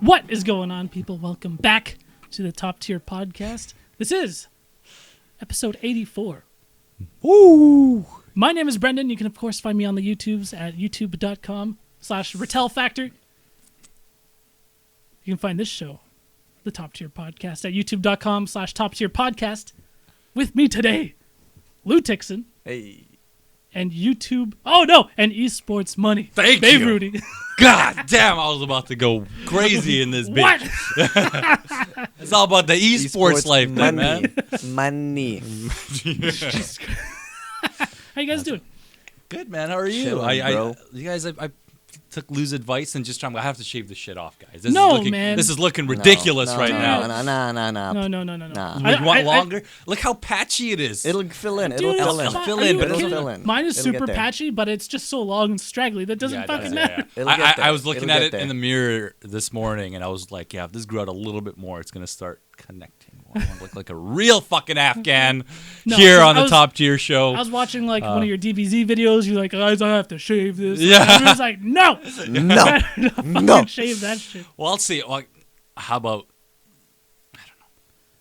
What is going on, people? Welcome back to the Top Tier Podcast. This is episode 84. Woo! My name is Brendan. You can, of course, find me on the YouTubes at youtube.com/Retel Factor. You can find this show, the Top Tier Podcast, at youtube.com/Top Tier Podcast. With me today, Lou Tixon. Hey. And YouTube. Oh, no. And Esports Money. Thank Babe you. Rudy. God damn, I was about to go crazy in this bitch. What? It's all about the esports life, man. Money. How you guys doing? Good, man. How are you? Chilling, bro. You guys, I took Lou's advice and just trying. I have to shave this shit off, guys. Man. This is looking ridiculous right now. No. You want longer? Look how patchy it is. It'll fill in. Dude, It'll fill in. but it'll fill in. Mine is It'll super get there. patchy, but it's just so long and straggly that doesn't fucking matter. It'll get there. I was looking It'll at get it there. in the mirror this morning, and I was like, yeah, if this grew out a little bit more, it's going to start connecting. I want to look like a real fucking Afghan here on the Top Tier Show. I was watching like one of your DBZ videos. You're like, guys, I have to shave this. Yeah. And I was like, no. No. Shave that shit. Well, I'll see. Well, how about, I don't know,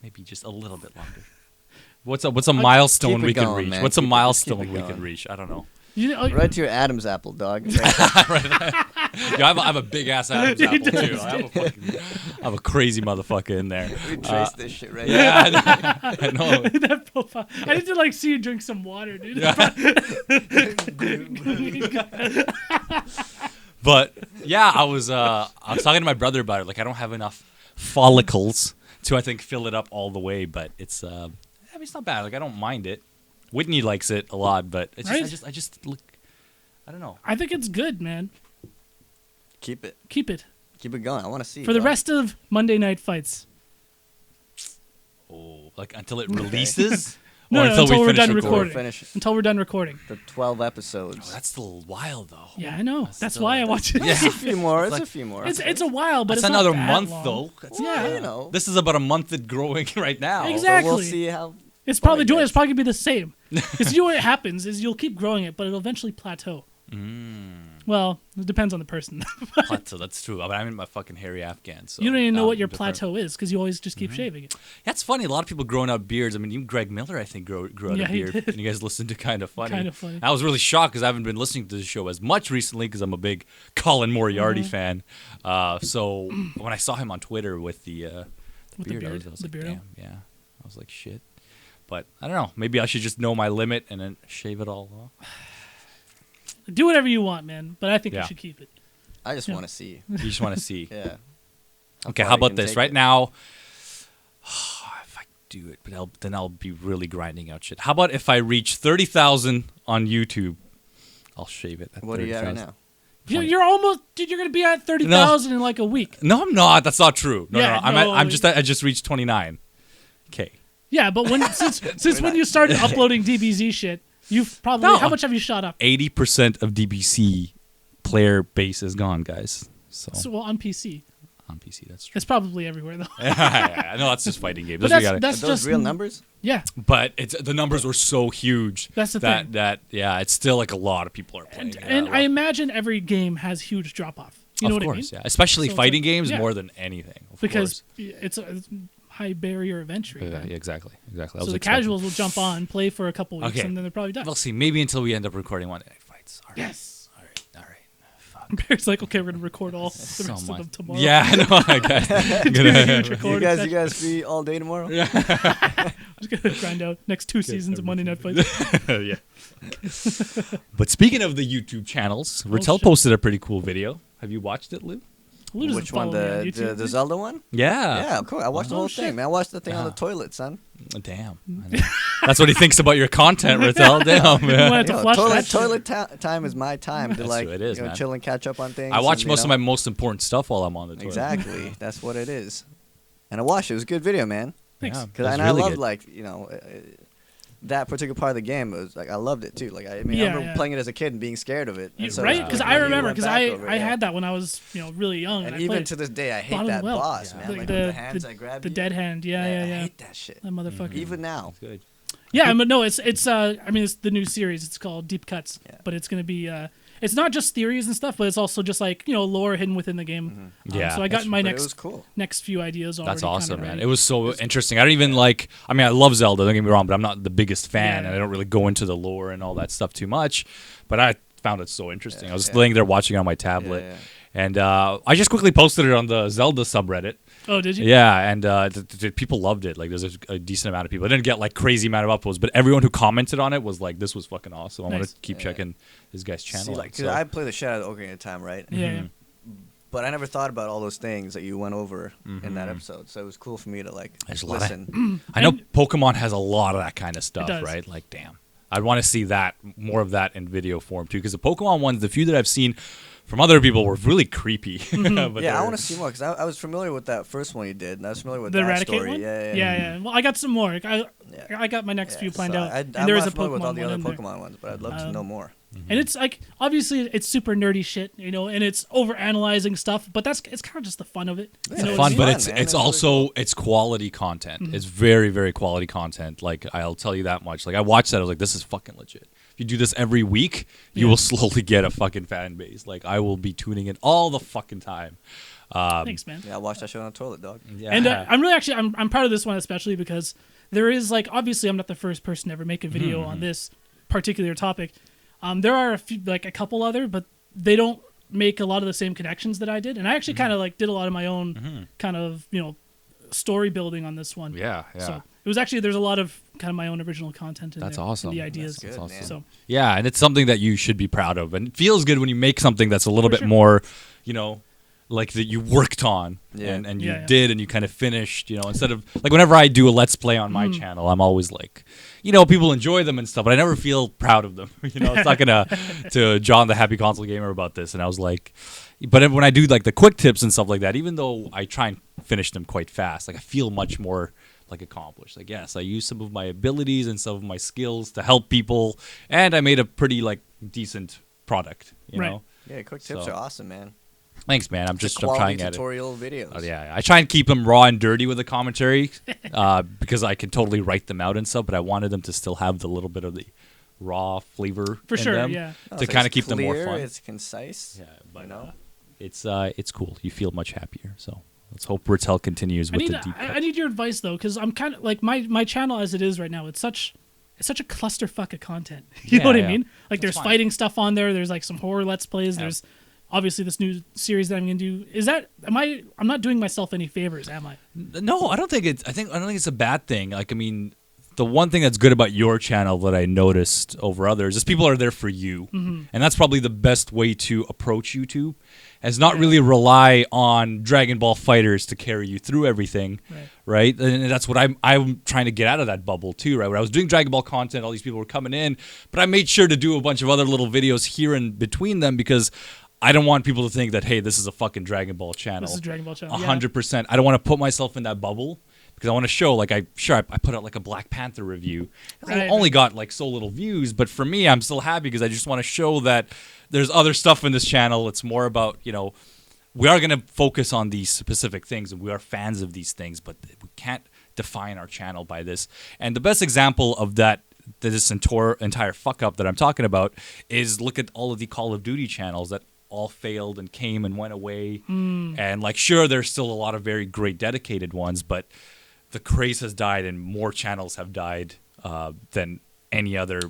maybe just a little bit longer. What's a milestone keep it we can going, reach? man. What's a Keep it milestone we going. can reach? I don't know. Right to your Adam's apple, dog. Yeah, I have a big ass Adam's apple too. I have a crazy motherfucker in there. We trace this shit right Yeah, I know. that profile. I need to like see you drink some water, dude. But yeah, I was talking to my brother about it. Like, I don't have enough follicles to, I think, fill it up all the way. But it's it's not bad. Like, I don't mind it. Whitney likes it a lot, but it's Right? I just look. I don't know. I think it's good, man. Keep it. Keep it Keep it going. I want to see. for the dog. rest of Monday Night Fights. Oh, like until it releases. No, Or until we're we finish done recording? recording. Finish Until we're done recording. the 12 Oh, episodes. that's still a while though. Yeah, I know. That's still- why I watch it. Yeah. It's a few more. It's like- a few more. It's a while, but That's it's another not that month long. though. That's- Yeah. You know. This is about a month it growing right now. Exactly. So we'll see how. It's probably Fine, doing. guys. It's probably gonna be the same. Because you know what happens is you'll keep growing it, but it'll eventually plateau. Well, it depends on the person. Plateau, that's true. I mean, I'm in my fucking hairy Afghan, so You don't even know what your different. plateau is because you always just keep shaving it. That's funny. A lot of people growing out beards. I mean, even Greg Miller, I think, grew out Yeah, a he beard. did. And you guys listened to Kind of Funny. Kinda Funny. I was really shocked because I haven't been listening to the show as much recently because I'm a big Colin Moriarty Mm-hmm. fan. So when I saw him on Twitter with the With the beard, I beard, was the like, beard. damn, yeah. I was like, shit. But I don't know. Maybe I should just know my limit and then shave it all off. Do whatever you want, man. But I think Yeah. you should keep it. I just Yeah. want to see. You just want to see. Yeah. Okay, far how you about can this? take Right it. now, if I do it, but then I'll be really grinding out shit. How about if I reach 30,000 on YouTube, I'll shave it at What are you at right 30,000. now? You're almost, dude. You're gonna be at 30,000 in like a week. No, I'm not. That's not true. No, Yeah, no. no. I just reached 29. Okay. Yeah, but since when you started uploading DBZ shit, you've probably No. how much have you shot up? 80% of DBC player base is gone, guys. So So on PC, on PC, that's true. it's probably everywhere though. I know that's just fighting games. But That's what we that's Are those just real numbers? Yeah, but it's the numbers were so huge. That's the thing. That it's still like a lot of people are playing. and I imagine every game has huge drop off. You know of what course, I mean? yeah. Especially So it's fighting like- games yeah. more than anything. Of Because course. it's a high barrier of entry. Yeah, man. exactly. I So was the expecting- casuals will jump on, play for a couple weeks, Okay. and then they're probably done. We'll see. Maybe until we end up recording Monday Night Fights. All right. Yes. All right. Fuck. Bear's like, okay, we're gonna record all the So rest much. of them tomorrow. Yeah, I know. I guess. Huge You recording guys, session. you guys free all day tomorrow? Just gonna grind out next 2 seasons of Monday Night Fights. Yeah. But speaking of the YouTube channels, Retel shit. posted a pretty cool video. Have you watched it, Lou? Lou doesn't Which one? follow me on The YouTube. the Zelda one? Yeah. Yeah, of course. I watched the Oh, whole shit. thing, man. I watched the thing on the Yeah. toilet, son. Damn. I know. That's what he thinks about your content, Retel. Damn. You Man. wanted to flush that Toilet shit. time is my time to That's like what it is, man. chill and catch up on things. I watch and, most of my most important stuff while I'm on the toilet. Exactly. That's what it is. And I watched it. It was a good video, man. Thanks. Yeah, Because that's I really loved good. like that particular part of the game. It was like I loved it too. Like I mean, Yeah, I remember yeah. playing it as a kid and being scared of it. And so Right? it's Because good I when you remember, went because back over it, I yeah. had that when I was really young, And I even played to this day, I hate bottom that well. boss, Yeah. man. Like Like the- with the hands that grab the you. dead hand. Yeah. I hate that shit. That motherfucker. Even now. Good. Yeah, but no, it's I mean it's the new series. It's called Deep Cuts, Yeah. but it's gonna be it's not just theories and stuff, but it's also just like lore hidden within the game. Yeah. So I got my But it was next cool. few ideas already. That's awesome, kinda man. ready. It was so interesting. I don't even like. I mean, I love Zelda. Don't get me wrong, but I'm not the biggest fan, Yeah. and I don't really go into the lore and all that stuff too much. But I found it so interesting. I was just Yeah. laying there watching on my tablet, Yeah. and I just quickly posted it on the Zelda subreddit. Oh, did you? Yeah, and people loved it. Like, there's a decent amount of people. I didn't get like crazy amount of upvotes, but everyone who commented on it was like, "This was fucking awesome. I want Nice. to keep checking this guy's channel." See, out." like, 'cause So- I play the shit out of Ocarina of Time, right? Yeah. But I never thought about all those things that you went over in that episode. So it was cool for me to like There's a lot of- listen. I know And- Pokemon has a lot of that kind of stuff, does. right? Like, damn, I'd want to see that more of that in video form too. Because the Pokemon ones, the few that I've seen from other people, were really creepy. But Yeah, I they're- want to see more because I was familiar with that first one you did, and I was familiar with The that Eradicate story. one? Yeah. Yeah. Well, I got some more. I got my next Yeah, few planned so out. I'm And there is not a familiar Pokemon with all the one other in there. Pokemon ones, but I'd love to know more. And it's like obviously it's super nerdy shit, and it's over analyzing stuff, but it's kind of just the fun of it. Yeah, You know it's what I fun, mean? but fun, it's man. it's It's really also cool. it's quality content. Mm-hmm. It's very, very quality content. Like, I'll tell you that much. Like, I watched that, I was like, this is fucking legit. If you do this every week, you Yeah. will slowly get a fucking fan base. Like, I will be tuning in all the fucking time. Thanks, man. Yeah, I watched that shit on the toilet, dog. Yeah. And I'm really actually I'm proud of this one especially because there is like obviously I'm not the first person to ever make a video Mm-hmm. on this particular topic. There are a couple other, but they don't make a lot of the same connections that I did. And I actually kind of like did a lot of my own kind of story building on this one. yeah. So it was actually there's a lot of kind of my own original content in That's there. awesome. And the ideas. That's good, awesome. man. So Yeah, and it's something that you should be proud of. And it feels good when you make something that's a little For bit sure. more, like that you worked on Yeah. and you Yeah. did and you kind of finished, instead of like whenever I do a let's play on my channel, I'm always like, people enjoy them and stuff, but I never feel proud of them. I was talking to John, the Happy Console Gamer, about this, and I was like, but when I do like the quick tips and stuff like that, even though I try and finish them quite fast, like I feel much more like accomplished. Like, yes, I use some of my abilities and some of my skills to help people, and I made a pretty like decent product, you Right. know. Yeah, quick tips So- are awesome, man. Thanks, man. I'm Quality trying at it. tutorial videos. Oh, yeah, I try and keep them raw and dirty with the commentary, because I can totally write them out and stuff. But I wanted them to still have the little bit of the raw flavor for in sure, them yeah. No, to so kind of it's keep them more clear, fun. It's concise. Yeah, but you know? it's cool. You feel much happier. So let's hope Retel continues I with need the deep. I need your advice though, because I'm kind of like my channel as it is right now. It's such a clusterfuck of content. You know Yeah, what I yeah. mean? Like That's there's fine. fighting stuff on there. There's like some horror let's plays. Yeah. There's obviously this new series that I'm gonna do. I'm not doing myself any favors, am I? No, I don't think it's a bad thing. Like, I mean, the one thing that's good about your channel that I noticed over others is people are there for you, and that's probably the best way to approach YouTube, is not really rely on Dragon Ball fighters to carry you through everything, right? And that's what I'm trying to get out of that bubble too, right? When I was doing Dragon Ball content, all these people were coming in, but I made sure to do a bunch of other little videos here and between them because I don't want people to think that, hey, this is a fucking Dragon Ball channel. This is Dragon Ball channel. 100%. I don't want to put myself in that bubble because I want to show, like, I put out like a Black Panther review. Right, Only got like so little views, but for me, I'm still happy because I just want to show that there's other stuff in this channel. It's more about, we are going to focus on these specific things and we are fans of these things, but we can't define our channel by this. And the best example of this entire fuck up that I'm talking about is look at all of the Call of Duty channels that all failed and came and went away. And like, sure, there's still a lot of very great dedicated ones, but the craze has died and more channels have died than any other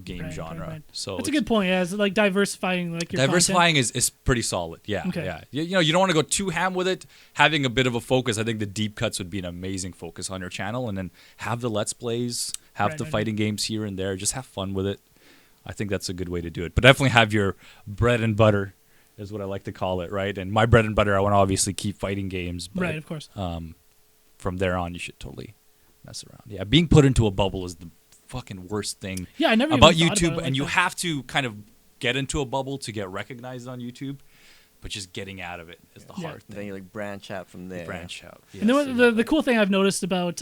game genre. Right. So That's a good point. Yeah, it's like diversifying like your diversifying is pretty solid. Yeah, Okay. yeah. You don't want to go too ham with it. Having a bit of a focus, I think the deep cuts would be an amazing focus on your channel, and then have the let's plays, have the fighting games here and there. Just have fun with it. I think that's a good way to do it. But definitely have your bread and butter, is what I like to call it, right? And my bread and butter, I want to obviously keep fighting games, but Right, of course. from there on, you should totally mess around. Yeah, being put into a bubble is the fucking worst thing Yeah, I never about even thought YouTube, about it like and you that. have to kind of get into a bubble to get recognized on YouTube, but just getting out of it is the hard Then thing. you like branch out from there. Branch out. And then the cool thing I've noticed about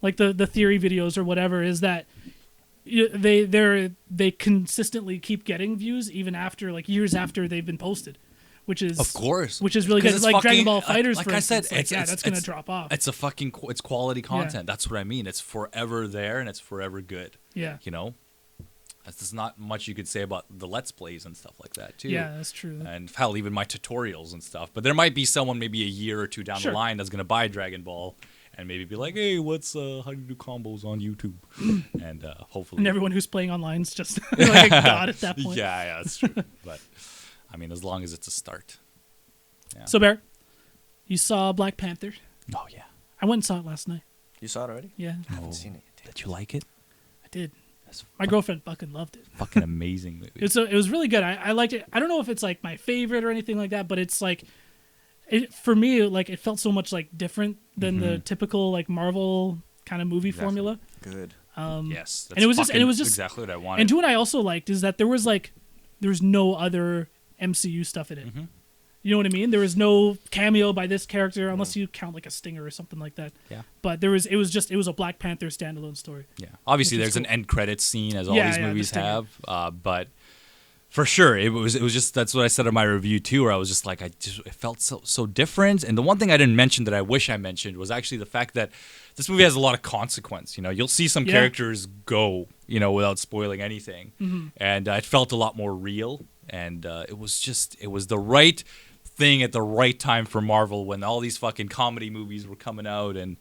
like the theory videos or whatever is that they consistently keep getting views even after like years after they've been posted, which is Of course. which is really 'Cause good. it's Like Dragon fucking- Ball Fighters, like for I said, instance, like, it's- that's gonna it's- drop off. It's it's quality content. That's what I mean. It's forever there and it's forever good. Yeah. There's not much you could say about the Let's Plays and stuff like that, too. Yeah, that's true. And hell, even my tutorials and stuff. But there might be someone maybe a year or two down Sure. the line that's going to buy Dragon Ball and maybe be like, hey, what's how do you do combos on YouTube? And hopefully... And everyone who's playing online is just like a god at that point. Yeah, that's true. But, I mean, as long as it's a start. Yeah. So, Bear, you saw Black Panther. Oh, yeah. I went and saw it last night. You saw it already? Yeah, I haven't seen it yet. Did you like it? I did. That's My girlfriend fucking loved it. fucking amazing movie. It was really good. I liked it. I don't know if it's like my favorite or anything like that, but it's like, for me, like it felt so much like different than the typical like Marvel kind of movie formula. Good. Yes. That's and it was just exactly what I wanted. And what I also liked is that there was no other MCU stuff in it. You know what I mean? There was no cameo by this character unless you count like a stinger or something like that. Yeah. But it was a Black Panther standalone story. Yeah. Obviously, Which is there's an cool. end credits scene as all Yeah, these yeah, movies the stinger. have. But for sure, it was just that's what I said in my review too, where I was just like it felt so different. And the one thing I didn't mention that I wish I mentioned was actually the fact that this movie has a lot of consequence. You know, you'll see some characters go, you know, without spoiling anything, and it felt a lot more real. And it was the right thing at the right time for Marvel when all these fucking comedy movies were coming out. And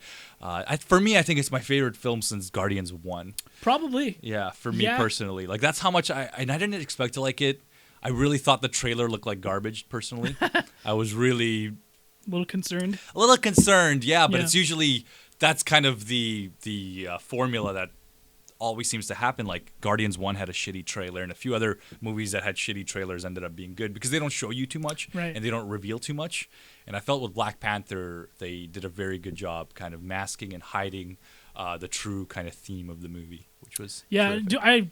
for me, I think it's my favorite film since Guardians 1. Probably. Yeah, for me personally. Like, that's how much I didn't expect to like it. I really thought the trailer looked like garbage, personally. I was really... A little concerned. A little concerned, yeah, but Yeah. it's usually... That's kind of the formula that always seems to happen. Like, Guardians 1 had a shitty trailer, and a few other movies that had shitty trailers ended up being good because they don't show you too much, right, and they don't reveal too much. And I felt with Black Panther, they did a very good job kind of masking and hiding the true kind of theme of the movie, which was terrific.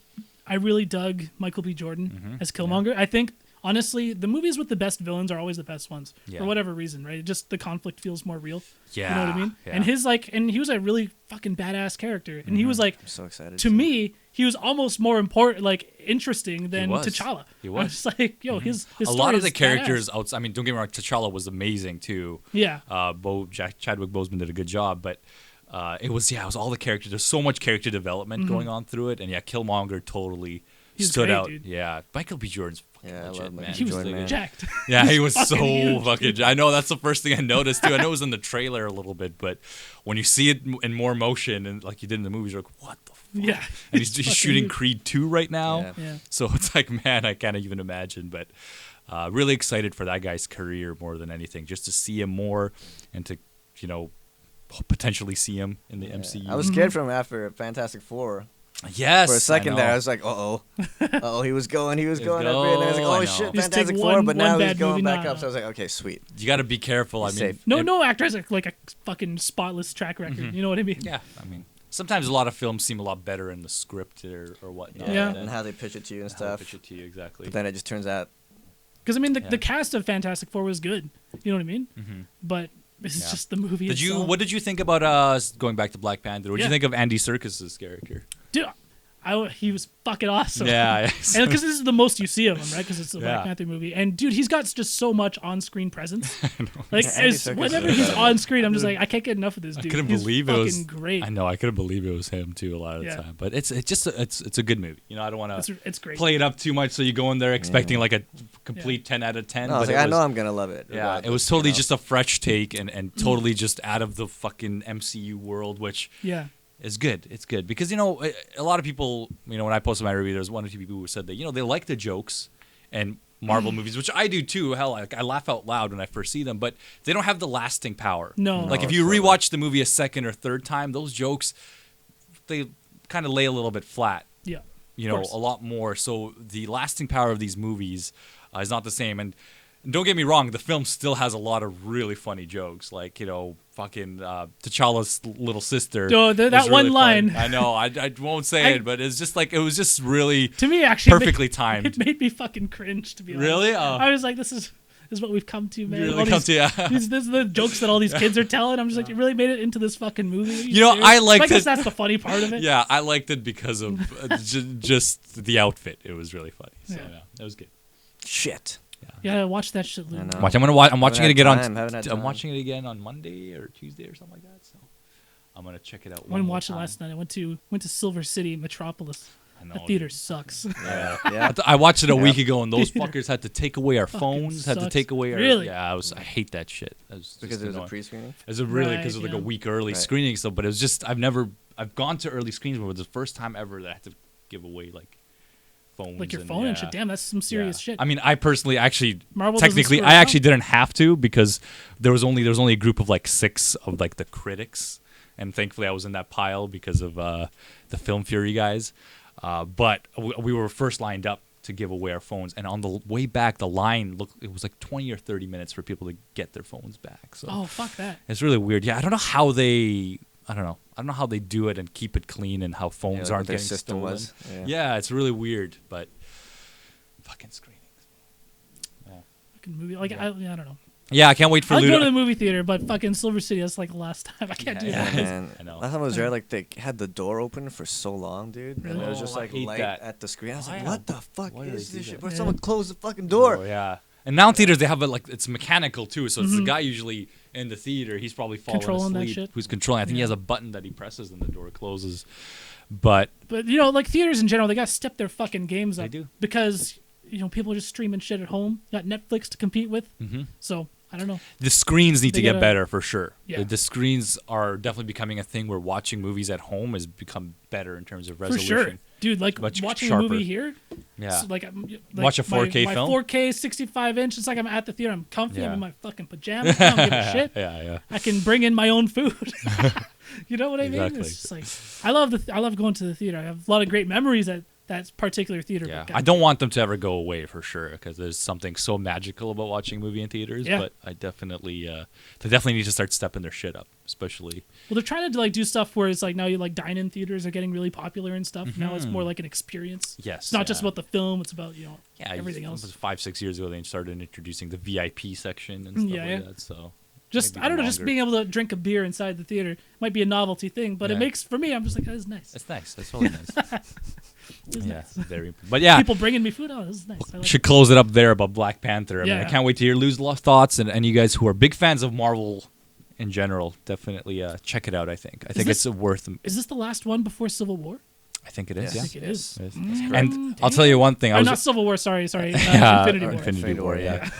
I really dug Michael B. Jordan as Killmonger. I think, honestly, the movies with the best villains are always the best ones for whatever reason, right? Just the conflict feels more real. Yeah, you know what I mean. yeah. And he was a really fucking badass character, and he was like, I'm so excited. to me, he was almost more important, like interesting than was. T'Challa. He was. I was just like, yo, his a story lot of is the characters badass. outside. I mean, don't get me wrong, T'Challa was amazing too. Yeah. Chadwick Boseman did a good job, but it was all the characters. There's so much character development going on through it, and Killmonger totally He's stood great, out. dude. Yeah, Michael B. Jordan's fucking Yeah, I legit, love man. Michael He was Jordan, man. jacked. Yeah, he was Fucking so huge, fucking. dude. I know that's the first thing I noticed too. I know it was in the trailer a little bit, but when you see it in more motion and like you did in the movies, you're like, what the fuck? Yeah. And he's fucking shooting huge. Creed 2 right now. Yeah. Yeah. So it's like, man, I can't even imagine. But really excited for that guy's career more than anything, just to see him more and to, potentially see him in the MCU. I was scared from him after Fantastic Four. Yes. For a second I there, I know. was like, uh-oh. He was going He's up here. And then I was like, I oh, know. shit, Just Fantastic take Four. one- But one now he's bad going movie, back nah. up. So I was like, okay, sweet. You got to be careful. I He's mean, safe. No actor has like a fucking spotless track record. You know what I mean? Yeah, I mean, sometimes a lot of films seem a lot better in the script or whatnot. Yeah. And how they pitch it to you and How they stuff. pitch it to you, exactly. But then it just turns out, Because I mean, Yeah. the cast of Fantastic Four was good. You know what I mean? Mhm. But it's Yeah. just the movie. Did you? itself. What did you think about going back to Black Panther? What did Yeah. you think of Andy Serkis's character? Dude, he was fucking awesome. Yeah, And because this is the most you see of him, right? Because it's a Yeah. Black Panther movie, and dude, he's got just so much on-screen presence. Like, Yeah, Andy as, Serkis whenever is he's better. on screen, I'm just like, I can't get enough of this I dude. couldn't He's believe it fucking was great. I know. I couldn't believe it was him too a lot of the Yeah. time. But it's a good movie. I don't want to It's great. play it up too much, so you go in there expecting like a complete 10 out of 10. no, I was but like, it I know I'm going to love it. Yeah, it regardless, was totally you know? just a fresh take and totally just out of the fucking MCU world, which Yeah. is good. It's good because a lot of people, when I posted my review, there was one or two people who said that they like the jokes and Marvel movies, which I do too. Hell, I laugh out loud when I first see them, but they don't have the lasting power. No. Like if No, you totally. rewatch the movie a second or third time, those jokes they kind of lay a little bit flat. Yeah. A lot more. So the lasting power of these movies is not the same. And don't get me wrong, the film still has a lot of really funny jokes, like fucking T'Challa's little sister. Oh, that is one really line. funny. I know, I won't say it, but it's just like it was just really To me, actually, perfectly timed. It made me fucking cringe, to be honest. Really? Oh. I was like, this is what we've come to, man. You really All come these, to, yeah. these are the jokes that all these kids are telling. I'm just like, you really made it into this fucking movie? Are You know, serious? I liked I guess it. that's the funny part of it. Yeah, I liked it because of just the outfit. It was really funny. So Yeah. yeah, it was good. Shit. Yeah, watch that shit, Lou. I know. I'm watching it had again time, haven't had I'm time. watching it again on Monday or Tuesday or something like that. So I'm gonna check it out. I went and watched it last night. I went to Silver City Metropolis. I know, The theater sucks. Yeah. I watched it a week ago, and those fuckers had to take away our phones. Had to sucks. take away our. Really? Yeah, I hate that shit. Because it was a pre-screening. It was really Right, because of like a yeah. week early Right. screening. So, but it was just I've gone to early screenings, but it was the first time ever that I had to give away like phones. Like your phone and shit. Damn, that's some serious shit. I mean, I personally actually Marvel doesn't technically screw I around. actually didn't have to because there was only a group of like 6 of like the critics, and thankfully I was in that pile because of the Film Fury guys. But we were first lined up to give away our phones, and on the way back, the line it was like 20 or 30 minutes for people to get their phones back. So Oh, fuck that. it's really weird. Yeah, I don't know how they do it and keep it clean and how phones like aren't what their getting system stolen. was. Yeah, it's really weird, but fucking screenings. Fucking movie. Like, Yeah. I don't know. Yeah, I can't wait for I'll go to Ludo. the movie theater, but fucking Silver City, that's like the last time. I can't do Yeah, that. yeah. Man, I know. last time I was there, like they had the door open for so long, dude. And Really? it was just Oh, I like hate light that. at the screen. I was Why like, are- what the fuck why do is they do this shit? that? Why Yeah. someone close the fucking door? Oh, yeah. And now in theaters they have it like it's mechanical too, so it's Mm-hmm. the guy usually in the theater. He's probably falling Controlling that asleep. shit. Who's controlling? I think he Yeah. has a button that he presses and the door closes. But But, you know, like theaters in general, they got to step their fucking games up. They do. Because, you know, people are just streaming shit at home. You got Netflix to compete with. Mm-hmm. So, I don't know. the screens need They to get gotta- better for sure. Yeah. The screens are definitely becoming a thing where watching movies at home has become better in terms of For resolution. sure. Dude, like Much watching sharper. a movie here. Yeah. So, like, Watch a 4K my film? 4K 65-inch. It's like I'm at the theater. I'm comfy. I'm Yeah. in my fucking pajamas. I don't give a shit. Yeah. I can bring in my own food. You know what I mean? Exactly. It's just like I love going to the theater. I have a lot of great memories at that particular theater. Yeah, but I don't want them to ever go away for sure because there's something so magical about watching a movie in theaters. Yeah. But I definitely, they definitely need to start stepping their shit up, especially. Well, they're trying to like do stuff where it's like now you like dine-in theaters are getting really popular and stuff. Now it's more like an experience. Yes, It's not just yeah. about the film. It's about Yeah, everything it else. was 5-6 years ago they started introducing the VIP section and stuff Yeah, like yeah. that. So Just maybe I don't know, just longer. being able to drink a beer inside the theater might be a novelty thing, but it Yeah. makes for me. I'm just like, that is nice. That's nice. That's really nice. It's Yeah, nice. very. But yeah, People bringing me food. Oh, this is nice. I like should close it up there about Black Panther. I mean, I Yeah. can't wait to hear Lou's thoughts and you guys who are big fans of Marvel in general, definitely check it out. I think this- it's worth. Is this the last one before Civil War? I think it is. Yes. Yeah. I think it is. It is. correct. And I'll tell you one thing. Or not Civil War. Sorry. Yeah, Infinity or War. Infinity War. Yeah.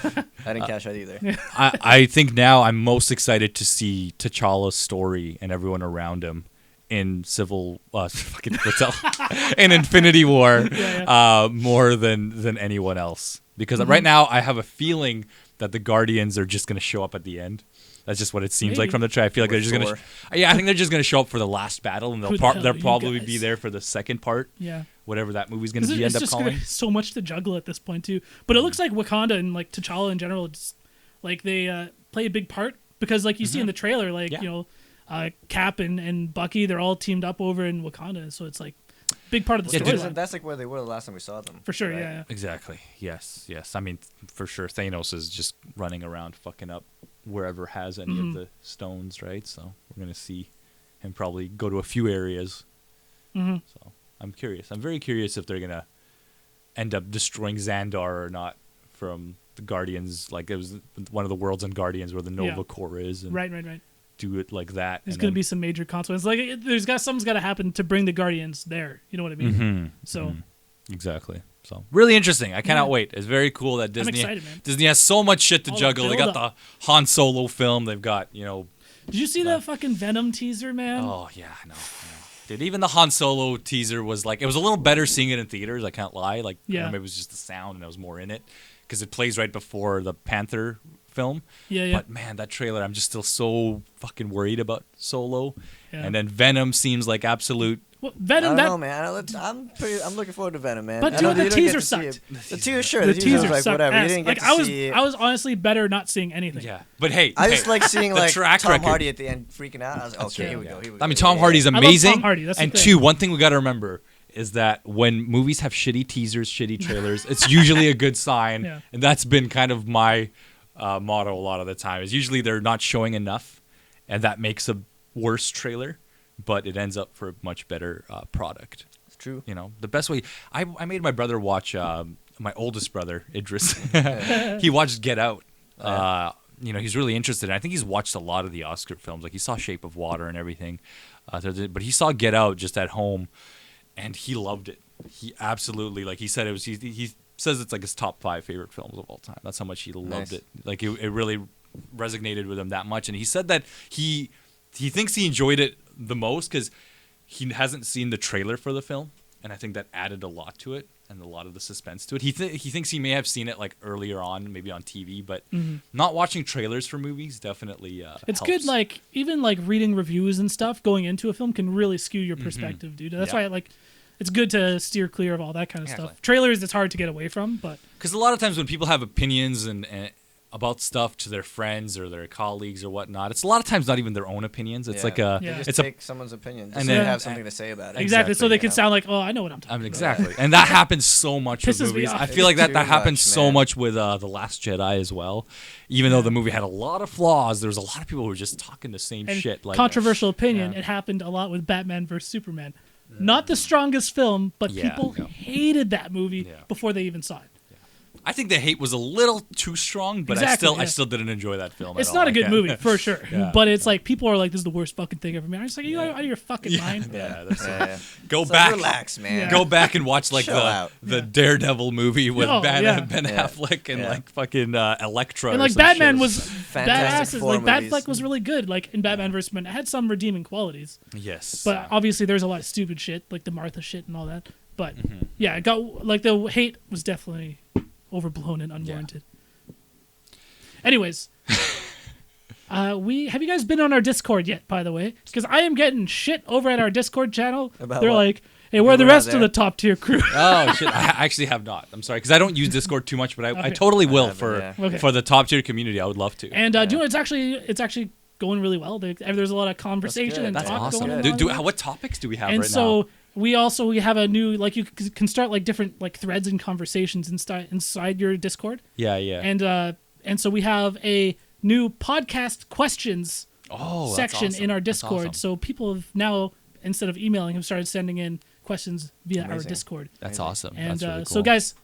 I didn't catch that either. I think now I'm most excited to see T'Challa's story and everyone around him in fucking Retel, in Infinity War, Yeah, more than anyone else. Because right now I have a feeling that the Guardians are just going to show up at the end. That's just what it seems like Maybe. from the trailer. I feel like With they're just going Thor. to. Yeah, I think they're just going to show up for the last battle, and Who the hell are they'll you probably guys? be there for the second part, Yeah. whatever that movie's going to It's be. End up just calling. gonna be so much to juggle at this point too. But it looks like Wakanda and like T'Challa in general, it's like they play a big part because like you see in the trailer, like Yeah. Cap and Bucky, they're all teamed up over in Wakanda, so it's like big part of the Yeah, story. dude. That's like where they were the last time we saw them. For sure, right? yeah. Exactly. Yes. I mean, for sure, Thanos is just running around fucking up wherever has any of the stones, right? So we're gonna see him probably go to a few areas. hmm So I'm curious. I'm very curious if they're gonna end up destroying Xandar or not from the Guardians. Like it was one of the worlds in Guardians where the Nova Yeah. Corps is, and Right. do it like that. There's and gonna then- be some major consequences. Like something's got to happen to bring the Guardians there. You know what I mean? Mhm, So mhm. Exactly. So really interesting. I cannot Yeah. wait. It's very cool that Disney excited, man. Disney has so much shit to All the juggle. They got build-up. the Han Solo film. They've got did you see that fucking Venom teaser, man? Oh yeah, I know. Dude, even the Han Solo teaser was like it was a little better seeing it in theaters. I can't lie. Like Yeah. maybe it was just the sound and I was more in it because it plays right before the Panther film. Yeah. But man, that trailer, I'm just still so fucking worried about Solo. Yeah. And then Venom seems like absolute. Well, I Venom. don't That know, man. I'm looking forward to Venom, man. But, I dude, know the you don't get teaser to see sucked. it. The teaser, sure. the The teaser teaser was like sucked whatever. You ass. didn't Like get to see it. I was honestly better not seeing anything. Yeah, but hey, I just like seeing the like track Tom record. Hardy at the end freaking out. I was like, That's okay, right, here we yeah. go. Here we I go. mean, Tom Yeah, Hardy's love Tom amazing. Hardy, that's the And thing. two, one thing we got to remember is that when movies have shitty teasers, shitty trailers, it's usually a good sign. Yeah. And that's been kind of my motto a lot of the time. Is usually they're not showing enough, and that makes a worse trailer, but it ends up for a much better product. It's true. You know, the best way. I made my brother watch. My oldest brother Idris. He watched Get Out. He's really interested. I think he's watched a lot of the Oscar films. Like he saw Shape of Water and everything, but he saw Get Out just at home, and he loved it. He absolutely, like, he said it was. He says it's like his top 5 favorite films of all time. That's how much he loved it. Like it really resonated with him that much. And he said that he thinks he enjoyed it the most because he hasn't seen the trailer for the film, and I think that added a lot to it and a lot of the suspense to it. He thinks he may have seen it like earlier on, maybe on TV, but not watching trailers for movies definitely it's helps. good. Like even like reading reviews and stuff going into a film can really skew your perspective, dude. That's why like it's good to steer clear of all that kind of stuff. Trailers, it's hard to get away from, but because a lot of times when people have opinions and about stuff to their friends or their colleagues or whatnot, it's a lot of times not even their own opinions. It's like a, they just it's take someone's opinion, just and so then they have something to say about it. exactly. So they can sound like, oh, I know what I'm talking about. Exactly, and that happens so much with Pisses me movies. off. I feel like that Too happens much, so man. much with The Last Jedi as well. Even though the movie had a lot of flaws, there was a lot of people who were just talking the same And shit. Like controversial opinion, it happened a lot with Batman vs Superman. Not the strongest film, but people hated that movie before they even saw it. I think the hate was a little too strong, but I still didn't enjoy that film. It's at not all. a good movie for sure, but it's Yeah. like people are like, "This is the worst fucking thing ever made." I'm just like, "You out of your fucking mind?" Go It's back, like, relax, man. go back and watch like Chill out. the Daredevil movie with Ben Yeah. Affleck and like fucking Elektra. And or like some Batman shit. was Fantastic badasses. Four Like movies. Batfleck was really good. Like in Batman vs Superman, it had some redeeming qualities. Yes, But obviously, there's a lot of stupid shit, like the Martha shit and all that. But yeah, it got like the hate was definitely overblown and unwarranted. Anyways, have you guys been on our Discord yet? By the way, because I am getting shit over at our Discord channel. About They're what? like, "Hey, where are the We're not rest of there. the top tier crew?" Oh shit! I actually have not. I'm sorry because I don't use Discord too much, but I Okay. totally will haven't, for Okay. for the top tier community. I would love to. And do you know, it's actually going really well. There's a lot of conversation and That's talk awesome. going on. What topics do we have And right so now? we have a new, like, you can start like different like threads and conversations inside your Discord. Yeah. And so we have a new podcast questions Oh, that's section awesome. in our That's Discord. awesome. So people have now, instead of emailing, have started sending in questions via our Amazing. Discord. That's awesome. And That's really cool. so guys,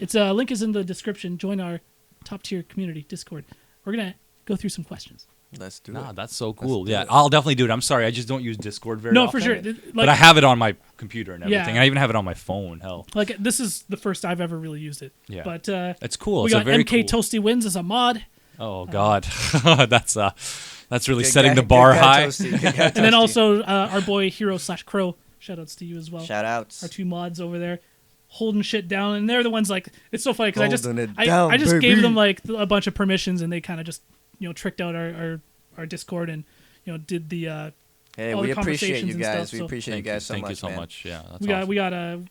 it's link is in the description. Join our top tier community Discord. We're gonna go through some questions. Let's do Nah, it. that's so cool. do Yeah, it. I'll definitely do it. I'm sorry, I just don't use Discord very No, often. for sure. But I have it on my computer and Yeah. everything. I even have it on my phone. Hell, Like this is the first I've ever really used it. Yeah. But it's cool. we It's a got very MK cool. Toasty Wins as a mod. Oh God, that's really Good setting guy- the good bar guy, high. Toasty. Good guy, And then Toasty. also our boy Hero/Crow. Shoutouts to you as well. Shout outs. Our two mods over there holding shit down, and they're the ones like, it's so funny because Holding it I down, just baby. gave them like a bunch of permissions, and they kind of just tricked out our Discord and did the Hey, all we the appreciate you conversations and guys. stuff, We so- appreciate you guys so Thank much, you so man. much. Yeah, that's we got awesome. we got a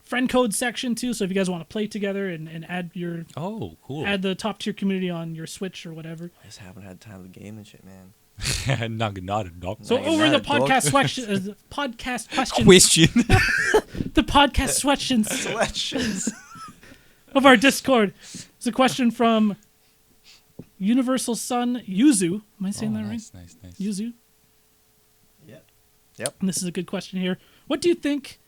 friend code section too. So if you guys want to play together and add Oh, cool. add the top tier community on your Switch or whatever. I just haven't had time to game and shit, man. not a dog. So Like over in the that, dog. podcast podcast questions, Question. the podcast questions Selections. of our Discord. It's a question from Universal Sun Yuzu. Am I saying that right? Nice. Yuzu. Yep. And this is a good question here. What do you think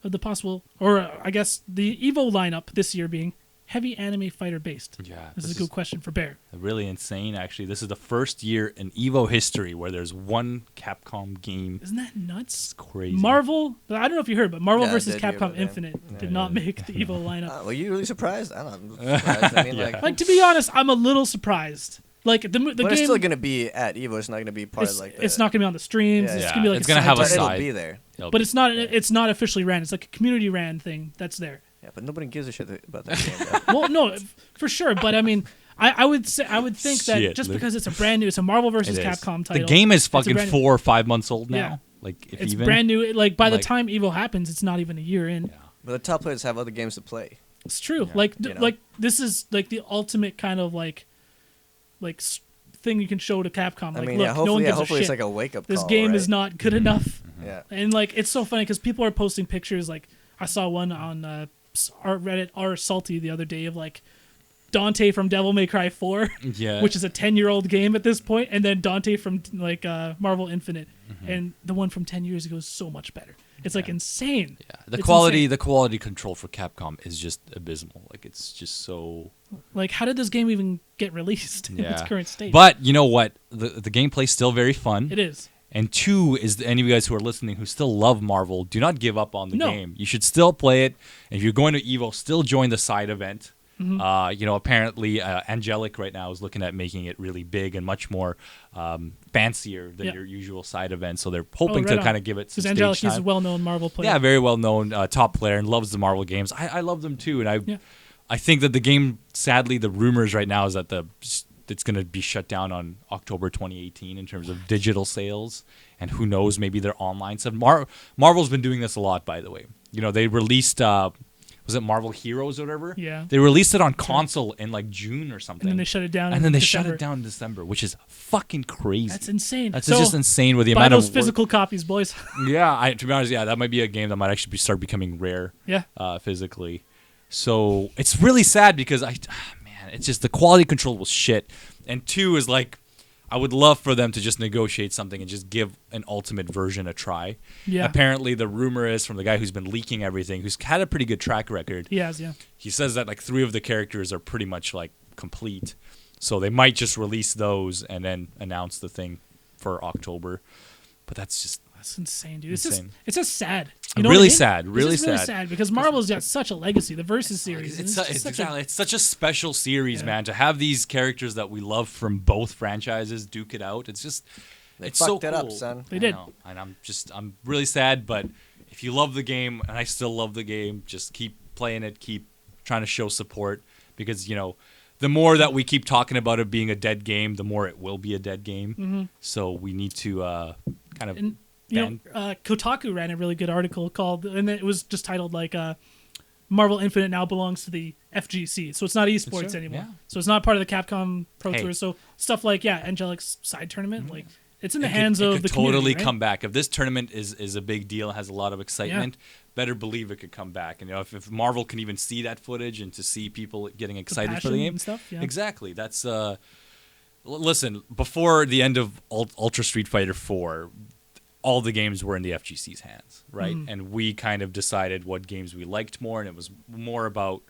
of the possible, or I guess the Evo lineup this year being heavy anime fighter based? Yeah, This is a good question for Bear. really insane. Actually, this is the first year in Evo history where there's one Capcom game. Isn't that nuts? It's crazy. Marvel, I don't know if you heard, but Marvel Yeah, I vs. did hear Capcom about that. Infinite did not make the Evo lineup. Were you really surprised? I'm not surprised. I mean, Like, to be honest, I'm a little surprised. Like the but game, it's still gonna be at Evo. It's not gonna be part of like. it's not gonna be on the streams. Yeah, It's yeah. gonna be like It's gonna side have a but project. it'll side. be there. But it's not officially ran. It's like a community ran thing that's there. Yeah, but nobody gives a shit about that game. Though. Well, no, for sure. But I mean, I would think that Shit, just Luke. because it's a Marvel versus It is. Capcom The title. game is a fucking brand- 4 or 5 months old now. Yeah. Like if It's even. brand new. Like by the Like- time Evo happens, it's not even a year in. Yeah. But the top players have other games to play. It's true. Yeah. Like You know? like this is like the ultimate kind of like thing you can show to Capcom. Like, I mean, look, yeah. no one Hopefully, gives a hopefully shit. it's like a wake up. This call, game right? is not good enough. Yeah. And like it's so funny because people are posting pictures. Like I saw one on our Reddit r salty the other day of like Dante from Devil May Cry 4, Yeah. which is a 10-year-old game at this point, and then Dante from like Marvel Infinite, and the one from 10 years ago is so much better. It's like insane. Yeah. The It's quality, insane. the quality control for Capcom is just abysmal. Like it's just so. Like how did this game even get released in its Yeah. current state? But you know what? The gameplay's still very fun. It is. And 2 is any of you guys who are listening who still love Marvel, do not give up on the No. game. You should still play it. And if you're going to Evo, still join the side event. Apparently Angelic right now is looking at making it really big and much more fancier than your usual side event. So they're hoping to kind of give it some stage Angelic time. is a well-known Marvel player. Yeah, very well-known top player and loves the Marvel games. I love them too, and I think that the game, sadly, the rumors right now is that it's going to be shut down on October 2018 in terms of digital sales, and who knows, maybe their online stuff. Marvel's been doing this a lot, by the way. They released was it Marvel Heroes or whatever? Yeah. They released it on console in like June or something. And then they shut it down. And then they shut it down in December, which is fucking crazy. That's insane. That's just insane with the buy amount of those physical copies, boys. Yeah, to be honest, that might be a game that might actually start becoming rare. Yeah. Physically. So it's really sad because it's just the quality control was shit. And 2 is like, I would love for them to just negotiate something and just give an ultimate version a try. Yeah. Apparently, the rumor is from the guy who's been leaking everything, who's had a pretty good track record. He has, yeah. He says that like 3 of the characters are pretty much like complete. So they might just release those and then announce the thing for October. But that's insane, dude. Insane. It's just sad. Really sad. Really sad because Marvel's got such a legacy. The Versus series. It's such a special series, man. To have these characters that we love from both franchises duke it out, it's just it's so cool. Up, son. They did, and I'm really sad. But if you love the game, and I still love the game, just keep playing it. Keep trying to show support because the more that we keep talking about it being a dead game, the more it will be a dead game. Mm-hmm. So we need to kind of. Kotaku ran a really good article called, and it was just titled like Marvel Infinite now belongs to the FGC, so it's not esports anymore. Yeah. So it's not part of the Capcom Pro Tour. So stuff like Angelic's side tournament, like it's in the hands of the community. Totally come back. If this tournament is a big deal, has a lot of excitement, better believe it could come back. And if Marvel can even see that footage and to see people getting excited for the game, and stuff, exactly. That's listen. Before the end of Ultra Street Fighter 4. All the games were in the FGC's hands, right? Mm-hmm. And we kind of decided what games we liked more, and it was more about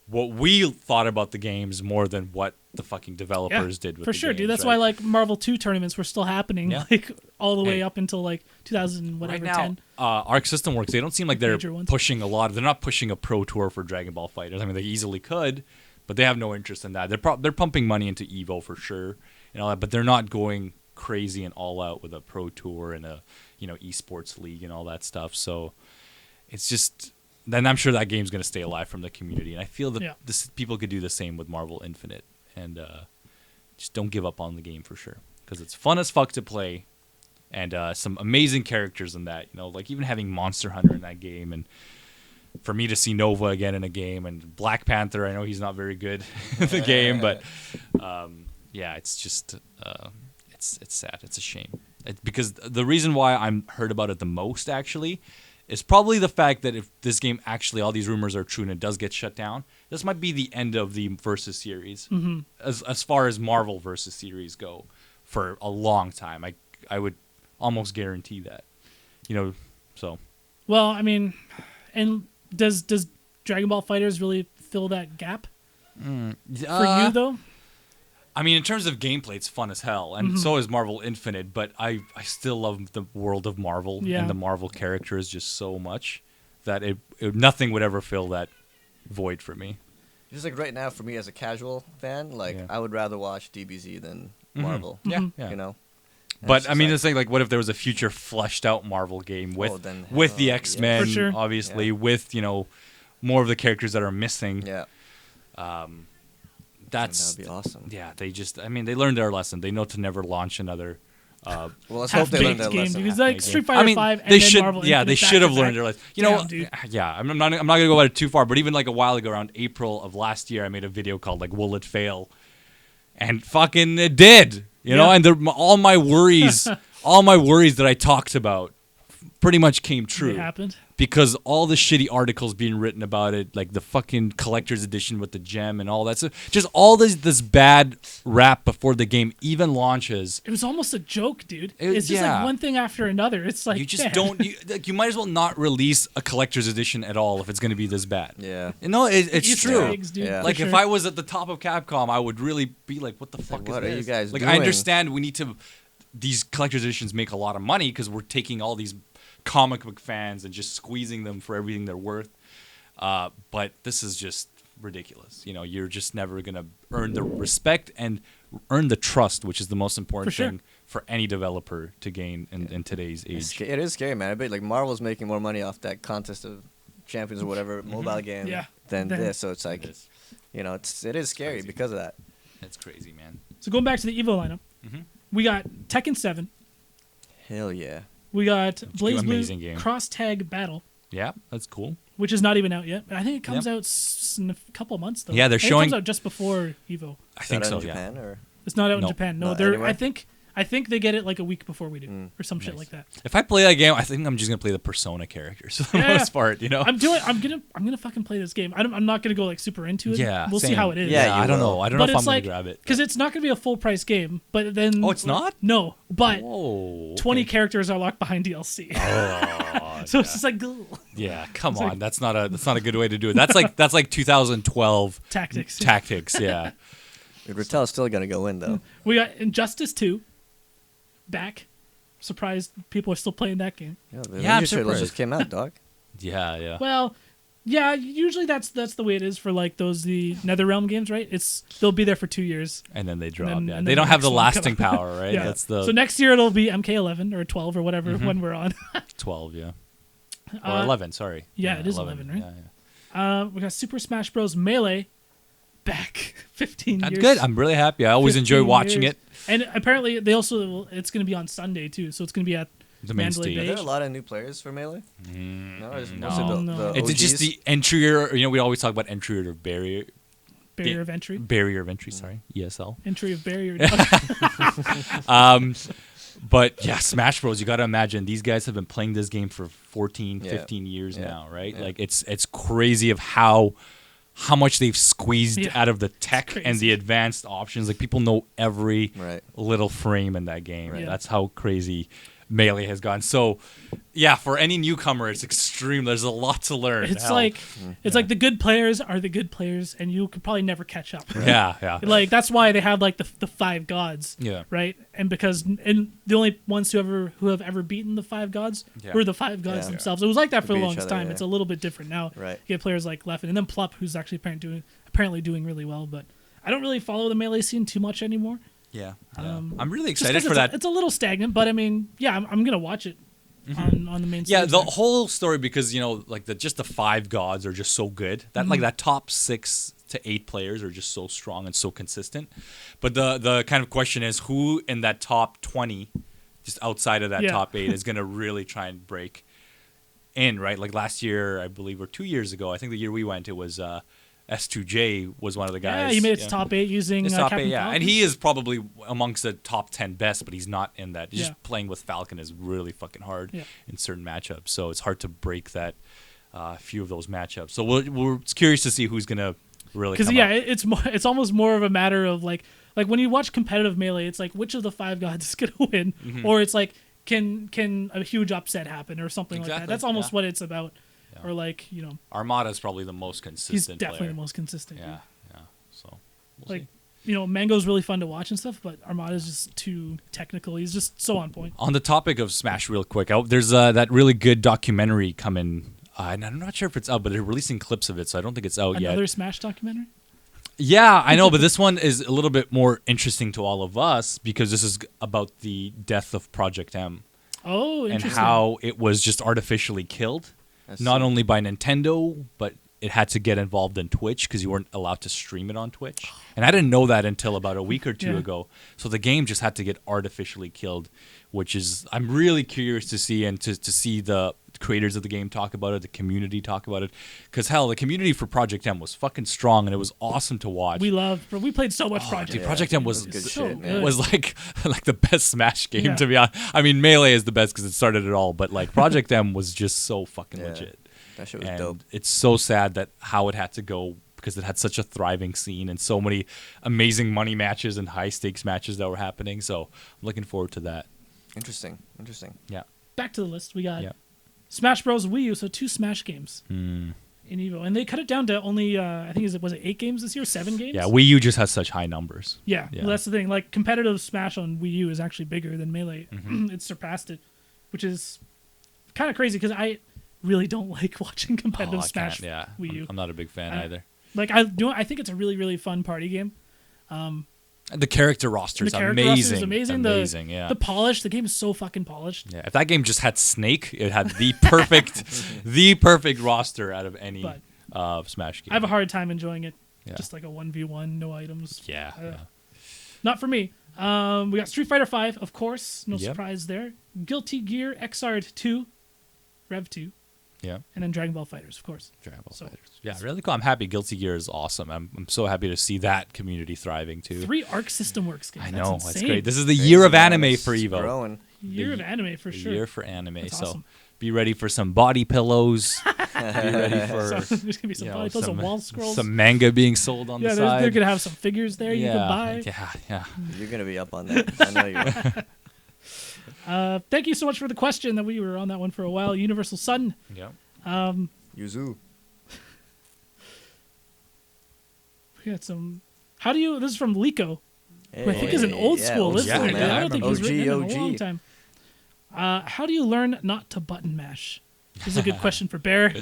what we thought about the games more than what the fucking developers did with for the sure, games, dude. That's right? why like Marvel 2 tournaments were still happening, like all the way up until like 2000 whatever. Right now, 10. Arc System Works. They don't seem like they're pushing a lot. They're not pushing a pro tour for Dragon Ball FighterZ. I mean, they easily could, but they have no interest in that. They're pumping money into Evo for sure and all that, but they're not going crazy and all out with a pro tour and a esports league and all that stuff. So it's just then I'm sure that game's going to stay alive from the community, and I feel that people could do the same with Marvel Infinite, and just don't give up on the game for sure because it's fun as fuck to play, and some amazing characters in that. Like even having Monster Hunter in that game, and for me to see Nova again in a game, and Black Panther. I know he's not very good in the game, but it's just. It's sad. It's a shame. Because the reason why I'm heard about it the most, actually, is probably the fact that if this game actually, all these rumors are true and it does get shut down, this might be the end of the Versus series, as far as Marvel Versus series go, for a long time. I would almost guarantee that. So. Well, I mean, and does Dragon Ball FighterZ really fill that gap for you though? I mean, in terms of gameplay, it's fun as hell, and so is Marvel Infinite, but I still love the world of Marvel and the Marvel characters just so much that nothing would ever fill that void for me. Just like right now, for me as a casual fan, I would rather watch DBZ than Marvel. Yeah. But I mean, it's like what if there was a future fleshed out Marvel game with the X-Men, obviously, with more of the characters that are missing. Yeah. That would be awesome. Yeah, they learned their lesson. They know to never launch another. Well, let's hope they learn their lesson. Because like Street Fighter 5 and then Marvel Infinite. They should have learned their lesson. I'm not gonna go about it too far, but even like a while ago, around April of last year, I made a video called like "Will It Fail?" and fucking it did. And all my worries that I talked about pretty much came true. It happened. Because all the shitty articles being written about it, like the fucking collector's edition with the gem and all that stuff, just all this bad rap before the game even launches. It was almost a joke, dude. It's just like one thing after another. It's like you just don't. You might as well not release a collector's edition at all if it's going to be this bad. Yeah. It's true. Eggs, dude, like if I was at the top of Capcom, I would really be like, "What the fuck is what this? Are you guys like doing? I understand we need to these collector's editions make a lot of money because we're taking all these comic book fans and just squeezing them for everything they're worth. But this is just ridiculous. You're just never going to earn the respect and earn the trust, which is the most important thing for any developer to gain in today's age. It is scary, man. I bet like Marvel's making more money off that Contest of Champions or whatever mobile game than this. So it's like, it is scary because of that. That's crazy, man. So going back to the Evo lineup, we got Tekken 7. Hell yeah. We got Blaze Blue amazing game. Cross Tag Battle. Yeah, that's cool. Which is not even out yet. I think it comes out in a couple of months, though. Yeah, they're I think showing. It comes out just before Evo. I think so. In Japan, or? It's not out in Japan. No, they're. Anywhere? I think they get it like a week before we do, or some shit like that. If I play that game, I think I'm just gonna play the Persona characters for the most part. I'm gonna fucking play this game. I'm not gonna go like super into it. Yeah, we'll see how it is. Yeah, I don't know. I don't know if I'm like, gonna grab it because it's not gonna be a full price game. But then. Oh, it's not. No, but Whoa, 20 characters are locked behind DLC. Oh, so it's just like. Yeah, come It's on. like- That's not a good way to do it. That's like 2012 Tactics. Tactics. Yeah. Retel's still gonna go in though. We got Injustice 2. Back. Surprised people are still playing that game. Yeah, the Yeah, I'm Avengers trailer surprised. just came out, dog. Yeah. Well, yeah, usually that's the way it is for like the NetherRealm games, right? They'll be there for 2 years. And then they drop. And Yeah. then They don't have the next one come lasting out. power, right? Yeah. That's the So next year it'll be MK11 or 12 or whatever when we're on. 12. Yeah. Or 11. Sorry. yeah, it is 11, right? Yeah. We got Super Smash Bros. Melee back 15 That's years. good. I'm really happy. I always enjoy 15 watching years. it. And apparently it's going to be on Sunday too, so it's going to be at The main Mandalay stage. Are Bay. there a lot of new players for Melee? No, it's no. mostly No. the Is it just OGs? the entry or we always talk about entry or barrier Barrier of entry. barrier of entry, sorry. ESL. Entry of barrier. But yeah, Smash Bros. You got to imagine these guys have been playing this game for 14, Yeah. 15 years Yeah. now, right? Yeah. Like it's crazy of how much they've squeezed Yeah. out of the tech It's and the crazy. advanced options. Like people know every Right. little frame in that game. Right. Yeah. That's how crazy Melee has gone. So, yeah, for any newcomer, it's extreme. There's a lot to learn. It's Hell. like like the good players are the good players, and you could probably never catch up. yeah. Like that's why they have like the five gods. Yeah. Right. And because the only ones who have ever beaten the five gods Yeah. were the five gods Yeah. themselves. It was like that for the beat each longest other, time. yeah. It's a little bit different now. Right. You get players like Leffen and then Plup, who's actually apparently doing really well. But I don't really follow the Melee scene too much anymore. Yeah. Um, I'm really Just excited 'cause for that. It's a little stagnant, but I mean, yeah, I'm gonna watch it on the main stage. Yeah, the there. whole story because like just the five gods are just so good that like that top 6 to 8 players are just so strong and so consistent. But the kind of question is who in that top 20, just outside of that Yeah. top 8, is gonna really try and break in, right? Like last year, I believe, or 2 years ago, I think the year we went, it was S2J was one of the guys. Yeah, he made it to top 8 using It's top Captain 8, yeah, Falcon. and he is probably amongst the top 10 best, but he's not in that. Yeah. Just playing with Falcon is really fucking hard Yeah. in certain matchups, so it's hard to break that few of those matchups. So we're curious to see who's gonna really. Because Come yeah, up. it's almost more of a matter of like when you watch competitive Melee, it's like which of the five gods is gonna win, or it's like can a huge upset happen or something like that. Exactly, That's almost yeah. what it's about. Yeah. Or like Armada is probably the most he's consistent. definitely player. the most consistent. Yeah. So we'll Like see. Mango's really fun to watch and stuff, but Armada's just too technical. He's just so on point. On the topic of Smash, real quick, there's that really good documentary coming. And I'm not sure if it's out, but they're releasing clips of it, so I don't think it's out yet. Another Smash documentary. Yeah, I know, but this one is a little bit more interesting to all of us because this is about the death of Project M Oh, and interesting. how it was just artificially killed, That's not sick. only by Nintendo, but it had to get involved in Twitch because you weren't allowed to stream it on Twitch. And I didn't know that until about a week or two Yeah. ago. So the game just had to get artificially killed, which is I'm really curious to see and to see the creators of the game talk about it, the community talk about it. Because hell, the community for Project M was fucking strong and it was awesome to watch. we played so much Project. Dude, Yeah. Project M was Good so shit, man. good. was like the best Smash game Yeah. to be honest. I mean, Melee is the best because it started it all, but like Project M was just so fucking Yeah. legit. That shit was And dope. it's so sad that how it had to go because it had such a thriving scene and so many amazing money matches and high stakes matches that were happening. So I'm looking forward to that. Interesting. Yeah. Back to the list. We got Yeah. Smash Bros. Wii U, so 2 Smash games. in Evo, and they cut it down to only I think was it 8 games this year, 7 games? Yeah, Wii U just has such high numbers. Yeah, well, that's the thing. Like competitive Smash on Wii U is actually bigger than Melee. It surpassed it, which is kind of crazy because I really don't like watching competitive Smash. Yeah, Wii U. I'm not a big fan either. Like I think it's a really really fun party game. The character roster is amazing. Amazing, yeah. The polish, the game is so fucking polished. Yeah, if that game just had Snake, it had the perfect roster out of any Smash game. I have a hard time enjoying it. Yeah. Just like a 1v1, no items. Yeah, Not for me. We got Street Fighter V, of course. No surprise there. Guilty Gear Xrd 2, Rev 2. Yeah. And then Dragon Ball Fighters, of course. Dragon Ball Fighters. Yeah, really cool. I'm happy. Guilty Gear is awesome. I'm so happy to see that community thriving too. 3 Arc System Works games. I know. That's great. This is the year of anime for Evo. Growing. Year of anime for sure. Year for anime. That's so awesome. be ready for some body pillows. Be ready for there's gonna be some body pillows, some wall scrolls, some manga being sold on the side. They're gonna have some figures there you can buy. Yeah. You're gonna be up on that. I know you are. Thank you so much for the question. That we were on that one for a while. Universal Sun. Yeah. Yuzu. We got some. How do you? This is from Lico, who I think Hey, is an old school listener. man. I don't think he's written in a OG. long time. How do you learn not to button mash? This is a good question for Behr.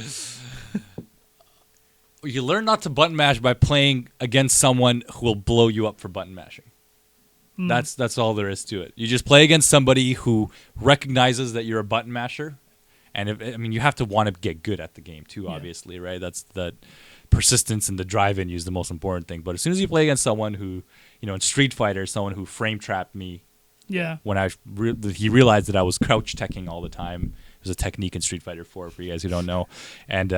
You learn not to button mash by playing against someone who will blow you up for button mashing. That's all there is to it. You just play against somebody who recognizes that you're a button masher, and you have to want to get good at the game too. Obviously, right? That's the persistence and the drive in you is the most important thing. But as soon as you play against someone who, in Street Fighter, someone who frame trapped me. Yeah. When he realized that I was crouch teching all the time. It was a technique in Street Fighter 4 for you guys who don't know, and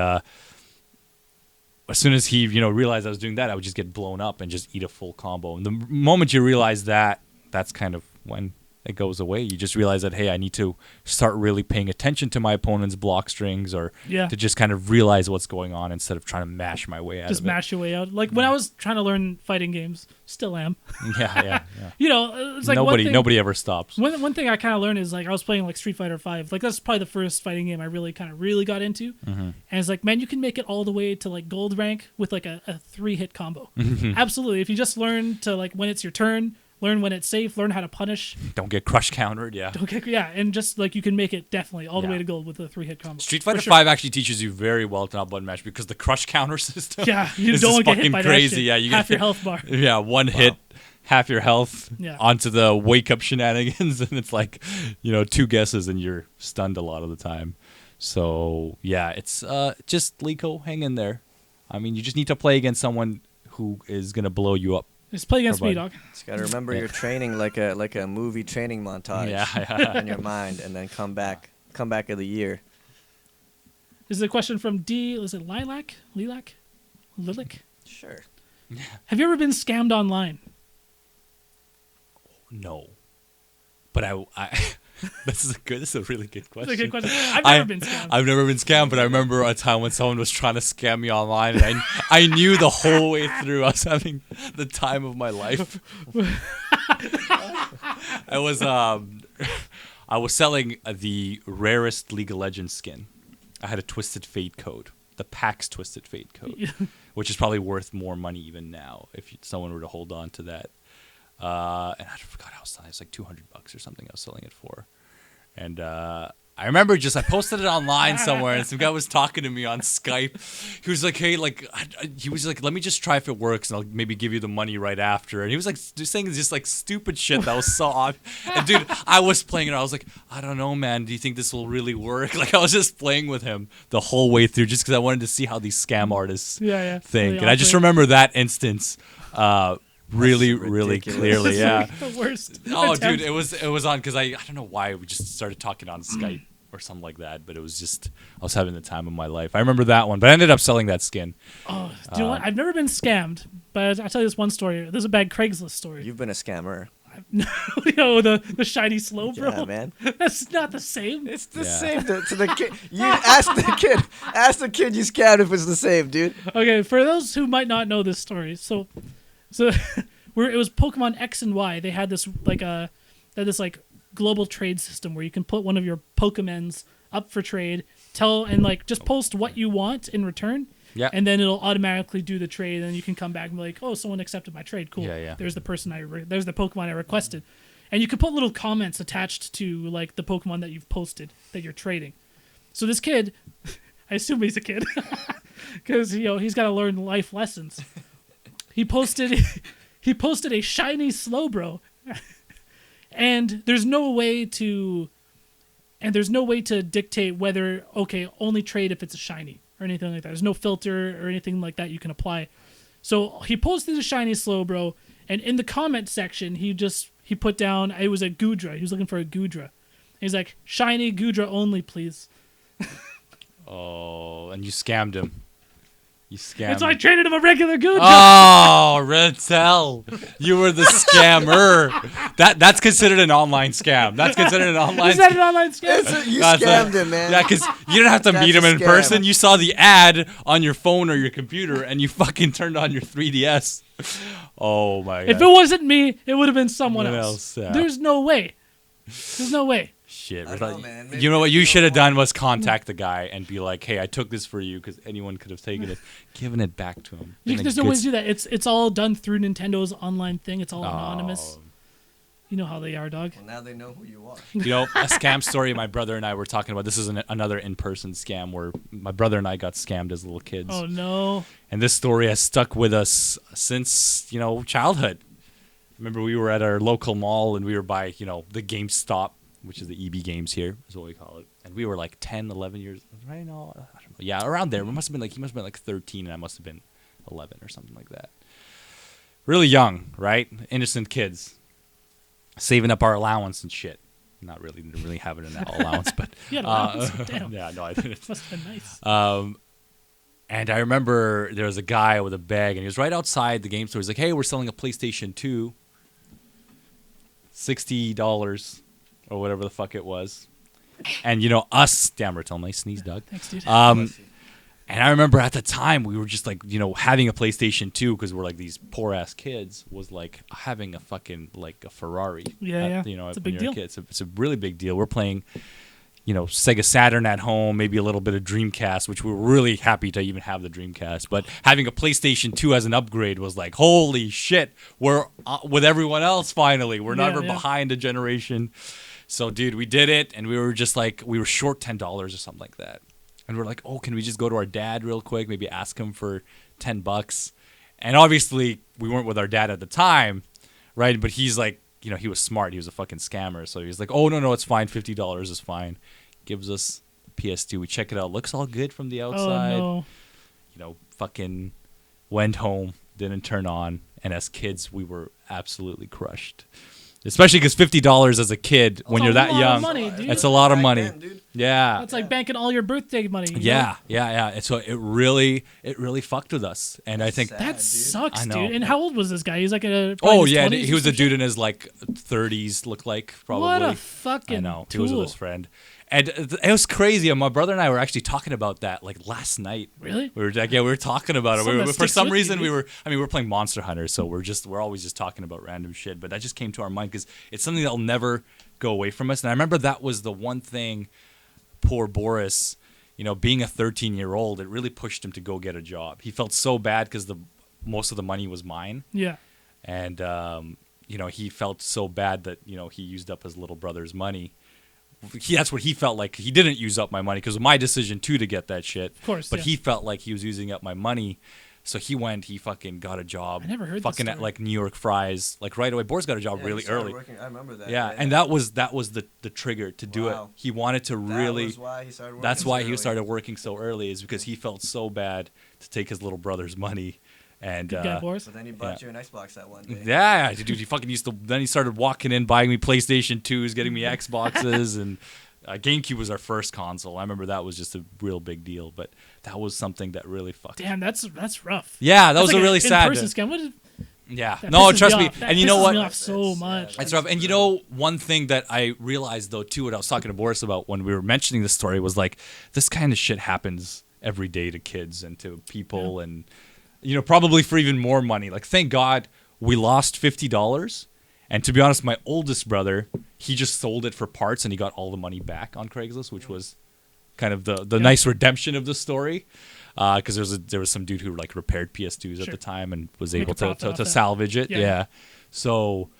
as soon as he realized I was doing that, I would just get blown up and just eat a full combo. And the moment you realize that, that's kind of when it goes away. You just realize that, hey, I need to start really paying attention to my opponent's block strings, or to just kind of realize what's going on instead of trying to mash my way out just of it. Mash your way out. Like when I was trying to learn fighting games, still am. Yeah. It's like nobody ever stops. One thing I kind of learned is like I was playing like Street Fighter 5. Like that's probably the first fighting game I really got into. And it's like, man, you can make it all the way to like gold rank with like a 3-hit combo. Absolutely. If you just learn to like when it's your turn, learn when it's safe, learn how to punish. Don't get crush countered, and just like you can make it definitely all the way to gold with a 3-hit combo. Street Fighter 5 actually teaches you very well to not button mash because the crush counter system you don't get hit by crazy. That shit. You half your health bar. Yeah, one hit, half your health onto the wake up shenanigans, and it's like, 2 guesses and you're stunned a lot of the time. So yeah, it's just Lico, hang in there. You just need to play against someone who is gonna blow you up. Just play against me, dog. Just gotta remember you're training like a movie training montage in your mind, and then come back of the year. This is a question from D. Is it Lilac? Sure. Have you ever been scammed online? No, but I this is a really good question. That's a good question. I've never been scammed. I've never been scammed, but I remember a time when someone was trying to scam me online, and I knew the whole way through I was having the time of my life. I was selling the rarest League of Legends skin. I had a Twisted Fate code, the PAX Twisted Fate code, which is probably worth more money even now if someone were to hold on to that. And I forgot how I was selling it. It's like $200 or something I was selling it for. And I remember I posted it online somewhere, and some guy was talking to me on Skype. He was like, hey, he was like, let me just try if it works, and I'll maybe give you the money right after. And he was like just saying just like stupid shit that was so odd. And dude, I was playing it. I was like, I don't know, man. Do you think this will really work? Like I was just playing with him the whole way through just because I wanted to see how these scam artists think. Really and I just remember that instance. Really clearly, Like the worst. Oh, attempt. dude, it was on because I don't know why we just started talking on Skype or something like that, but it was just I was having the time of my life. I remember that one, but I ended up selling that skin. Oh, do you know what? I've never been scammed, but I'll tell you this one story. There's a bad Craigslist story. You've been a scammer. The shiny slow bro. Yeah, man. That's not the same. It's the same to the kid. You ask the kid you scammed if it's the same, dude. Okay, for those who might not know this story, so where it was Pokemon X and Y, they had this global trade system where you can put one of your Pokemons up for trade, just post what you want in return, Yeah. And then it'll automatically do the trade, and you can come back and be like, oh, someone accepted my trade. Cool. Yeah, yeah. There's the person there's the Pokemon I requested. And you can put little comments attached to like the Pokemon that you've posted that you're trading. So this kid, I assume he's a kid, because he's got to learn life lessons. He posted a shiny Slowbro, and there's no way to dictate whether only trade if it's a shiny or anything like that. There's no filter or anything like that you can apply. So he posted a shiny Slowbro, and in the comment section he put down it was a Goodra. He was looking for a Goodra. He's like, shiny Goodra only, please. Oh, and you scammed him. You scammed And so I traded him a regular Goodra. Oh, Retel. You were the scammer. That's considered an online scam. That's considered an online Is that an online scam? You scammed him, man. Yeah, because you didn't have to meet him in person. You saw the ad on your phone or your computer, and you fucking turned on your 3DS. Oh, my God. If it wasn't me, it would have been someone What else. else? Yeah. There's no way. There's no way. Shit. I don't know, man. Maybe You know what you they should have don't done was contact the guy and be like, hey, I took this for you, because anyone could have taken it, given it back to him. There's no way to do that. It's all done through Nintendo's online thing. It's all anonymous. You know how they are, dog. Well, now they know who you are. You know, a scam story my brother and I were talking about. This is another in-person scam where my brother and I got scammed as little kids. Oh, no. And this story has stuck with us since, childhood. Remember, we were at our local mall, and we were by, the GameStop, which is the EB Games here, is what we call it. And we were like 10, 11 years, right? No, I don't know. Yeah, around there. He must have been like 13, and I must have been 11 or something like that. Really young, right? Innocent kids. Saving up our allowance and shit. Not really, didn't really have it in that allowance, but You had allowance? Damn. yeah, no, I didn't. Must have been nice. And I remember there was a guy with a bag, and he was right outside the game store. He's like, "Hey, we're selling a PlayStation 2, $60 or whatever the fuck it was." And us, damn, Retel, nice sneeze, Doug. Thanks, dude. And I remember at the time we were just like, having a PlayStation 2 because we're like these poor ass kids was like having a fucking like a Ferrari. Yeah. It's a big deal. It's a really big deal. We're playing, Sega Saturn at home, maybe a little bit of Dreamcast, which we were really happy to even have the Dreamcast. But having a PlayStation 2 as an upgrade was like, holy shit, we're with everyone else finally. We're never behind a generation. So, dude, we did it, and we were just like, we were short $10 or something like that. And we're like, oh, can we just go to our dad real quick, maybe ask him for $10? And obviously, we weren't with our dad at the time, right? But he's like, he was smart. He was a fucking scammer. So he's like, oh, no, it's fine. $50 is fine. Gives us PS2. We check it out. Looks all good from the outside. Oh, no. Fucking went home, didn't turn on. And as kids, we were absolutely crushed. Especially because $50 as a kid, when you're that young, it's a lot of money. Then, dude. Yeah. That's like banking all your birthday money. Yeah. And so it really fucked with us. And I think sad. That dude. sucks, I know. dude. And how old was this guy? He's like he was a dude in his like 30s, looked like probably. What a fucking I know. tool. He was with his friend. And it was crazy. And my brother and I were actually talking about that like last night. Really? We were talking about Something that it. For sticks some with reason, you, we were playing Monster Hunter, so we're always just talking about random shit. But that just came to our mind because it's something that'll never go away from us. And I remember that was the one thing. Poor Boris, being a 13-year-old, it really pushed him to go get a job. He felt so bad because most of the money was mine. Yeah. And he felt so bad that he used up his little brother's money. That's what he felt like. He didn't use up my money because it was my decision too to get that shit. Of course, but he felt like he was using up my money. So he fucking got a job. I never heard fucking this at like New York Fries, like right away. Boris got a job really early. I remember that. Yeah, and that was the trigger to do it. He wanted to really. That's why he started working. That's why he started working so early, is because he felt so bad to take his little brother's money. And Good guy, Boris. But then he bought you an Xbox that one day. Yeah, dude, he fucking used to. Then he started walking in, buying me PlayStation 2s, getting me Xboxes, and GameCube was our first console. I remember that was just a real big deal, but that was something that really fucked. Damn, that's rough. Yeah, that That's was like a really sad. in-person scam. What is, Yeah, that no, pisses trust me. off. That And you know pisses what? me off so much. It's rough. And one thing that I realized though too, what I was talking to Boris about when we were mentioning this story was like, this kind of shit happens every day to kids and to people, and probably for even more money. Like, thank God we lost $50. And to be honest, my oldest brother, he just sold it for parts and he got all the money back on Craigslist, which was kind of the nice redemption of the story. because there was some dude who like repaired PS2s at the time and was able to salvage it. Yeah. So,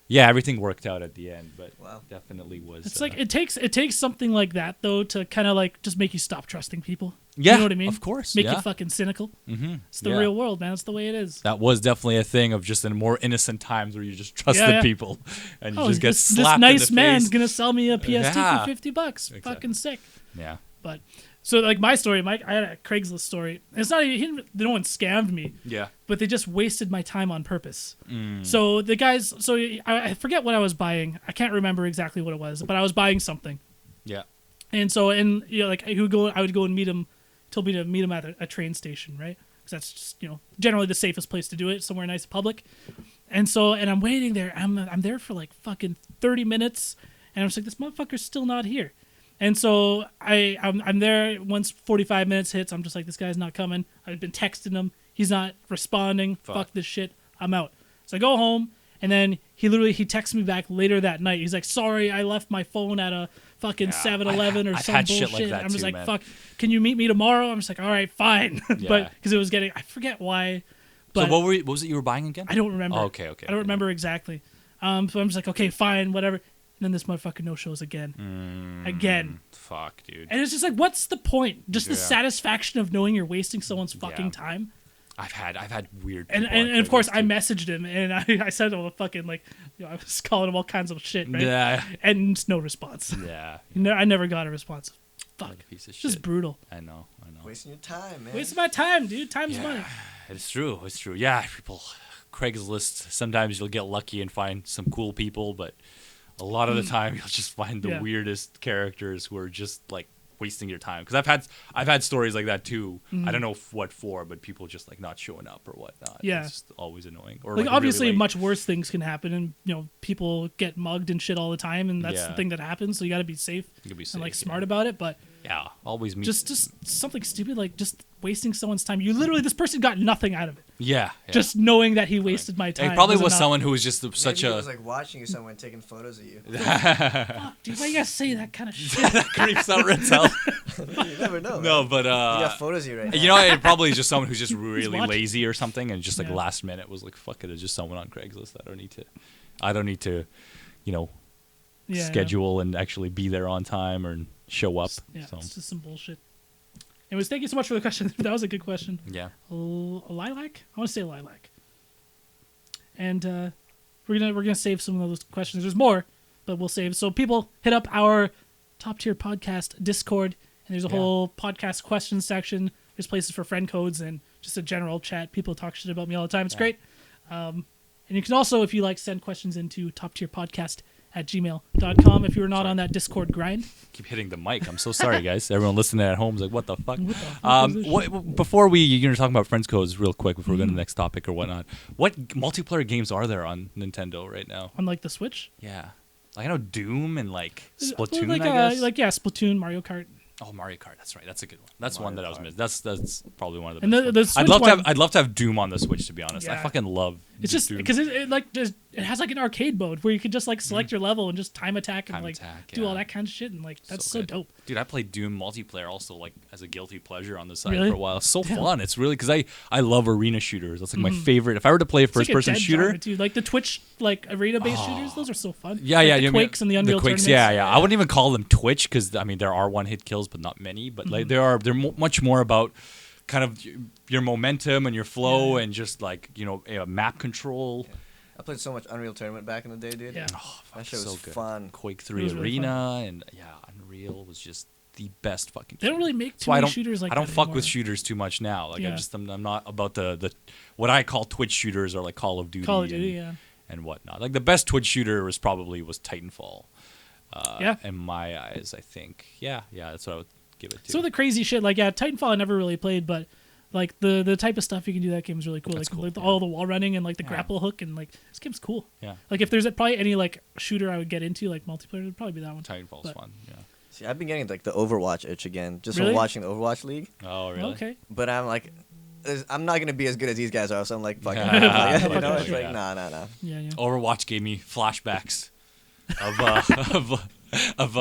yeah, everything worked out at the end, but definitely was. It's like it takes something like that though to kind of like just make you stop trusting people. Yeah, you know what I mean? Of course. Make you fucking cynical. Mm-hmm. It's the real world, man. It's the way it is. That was definitely a thing of just in more innocent times where you just trusted people and you just get This slapped nice in the man's face. gonna sell me a PS2 for $50. Exactly. Fucking sick. Yeah. But so like my story, I had a Craigslist story. It's not even no one scammed me. Yeah. But they just wasted my time on purpose. So the guys, I forget what I was buying. I can't remember exactly what it was, but I was buying something. Yeah. And so like I would go and meet him. Told me to meet him at a train station, right? Because that's just generally the safest place to do it, somewhere nice and public. And I'm waiting there. I'm there for like fucking 30 minutes, and I'm just like, this motherfucker's still not here. And so I'm there. Once 45 minutes hits, I'm just like, this guy's not coming. I've been texting him. He's not responding. Fuck this shit. I'm out. So I go home, and then he texts me back later that night. He's like, sorry, I left my phone at a fucking 7-Eleven or some bullshit. Like I'm just like, man. Fuck, can you meet me tomorrow? I'm just like, all right, fine. But because it was getting, I forget why. But so what was it you were buying again? I don't remember. Oh, okay. I don't remember exactly. So I'm just like, okay, fine, whatever. And then this motherfucker no shows again. Again. Fuck, dude. And it's just like, what's the point? Just the satisfaction of knowing you're wasting someone's fucking time. I've had weird and of course I messaged him and I said him a fucking like I was calling him all kinds of shit, right? Yeah. And no response. Yeah. I never got a response. Fuck. Piece of shit. Just brutal. I know. Wasting your time, man. Wasting my time, dude. Time's money. It's true. Yeah, people. Craigslist. Sometimes you'll get lucky and find some cool people, but a lot of the time you'll just find the weirdest characters who are just like wasting your time. Because I've had stories like that too. I don't know what for, but people just like not showing up or whatnot. Yeah, it's just always annoying. Or like obviously really much worse things can happen, and people get mugged and shit all the time, and that's the thing that happens. So you got to be safe. And like smart about it, but always just something stupid like just wasting someone's time. You literally, this person got nothing out of it. Yeah. Just knowing that he wasted my time. It probably was someone who was just such a. It was like watching someone taking photos of you. Fuck, dude, why you gotta say that kind of shit? That creeps out Retel. You never know. No, but you got photos of you right now. It probably is just someone who's just really lazy or something, and just like last minute was like, fuck it, it's just someone on Craigslist. I don't need to, schedule and actually be there on time or show up. Yeah, it's just some bullshit. Anyways, thank you so much for the question. That was a good question. Yeah. A lilac? I want to say lilac. And we're gonna save some of those questions. There's more, but we'll save. So people hit up our Top Tier Podcast Discord, and there's a whole podcast questions section. There's places for friend codes and just a general chat. People talk shit about me all the time. It's great. And you can also, if you like, send questions into toptierpodcast@gmail.com if you're not on that Discord grind. Keep hitting the mic. I'm so sorry, guys. Everyone listening at home is like, what the fuck? Before you're going to talk about friends codes real quick before we go to the next topic or whatnot. What multiplayer games are there on Nintendo right now? On like the Switch? Yeah. Like I know Doom and like Splatoon, I guess. Splatoon, Mario Kart. Oh, Mario Kart. That's right. That's a good one. That's one that I was missing. That's probably one of the best. And I'd love to have Doom on the Switch, to be honest. I fucking love. It's just because it has like an arcade mode where you can just like select your level and just time attack and do all that kind of shit, and like that's so dope. Dude, I played Doom multiplayer also like as a guilty pleasure on the side for a while. So fun. It's really because I love arena shooters. That's like my favorite. If I were to play a first person shooter, dude, like the Twitch like arena based shooters, those are so fun. Yeah, the Quakes and the Unreal Quakes. Tournaments. Yeah. I wouldn't even call them Twitch because I mean there are one hit kills, but not many. But like they're much more about kind of your momentum and your flow and just like map control. Yeah. I played so much Unreal Tournament back in the day, dude. Yeah. That shit was fun. Quake 3 Arena and Unreal was just the best fucking. They don't really make too many shooters like that. I don't fuck with shooters too much now. Like I'm not about the what I call Twitch shooters or like Call of Duty. And whatnot. Like the best Twitch shooter was Titanfall. In my eyes, I think. Yeah, that's what I would give it to. So the crazy shit, like Titanfall I never really played, but like the type of stuff you can do that game is really cool. That's like cool, all the wall running and like the grapple hook and like this game's cool. Yeah. Like if there's probably any like shooter I would get into like multiplayer, it'd probably be that one. Titanfall's fun. Yeah. See, I've been getting like the Overwatch itch again just from watching the Overwatch League. Oh, really? Okay. But I'm like, I'm not gonna be as good as these guys are, so I'm like, fuck. Nah. Yeah. Yeah. Overwatch gave me flashbacks of of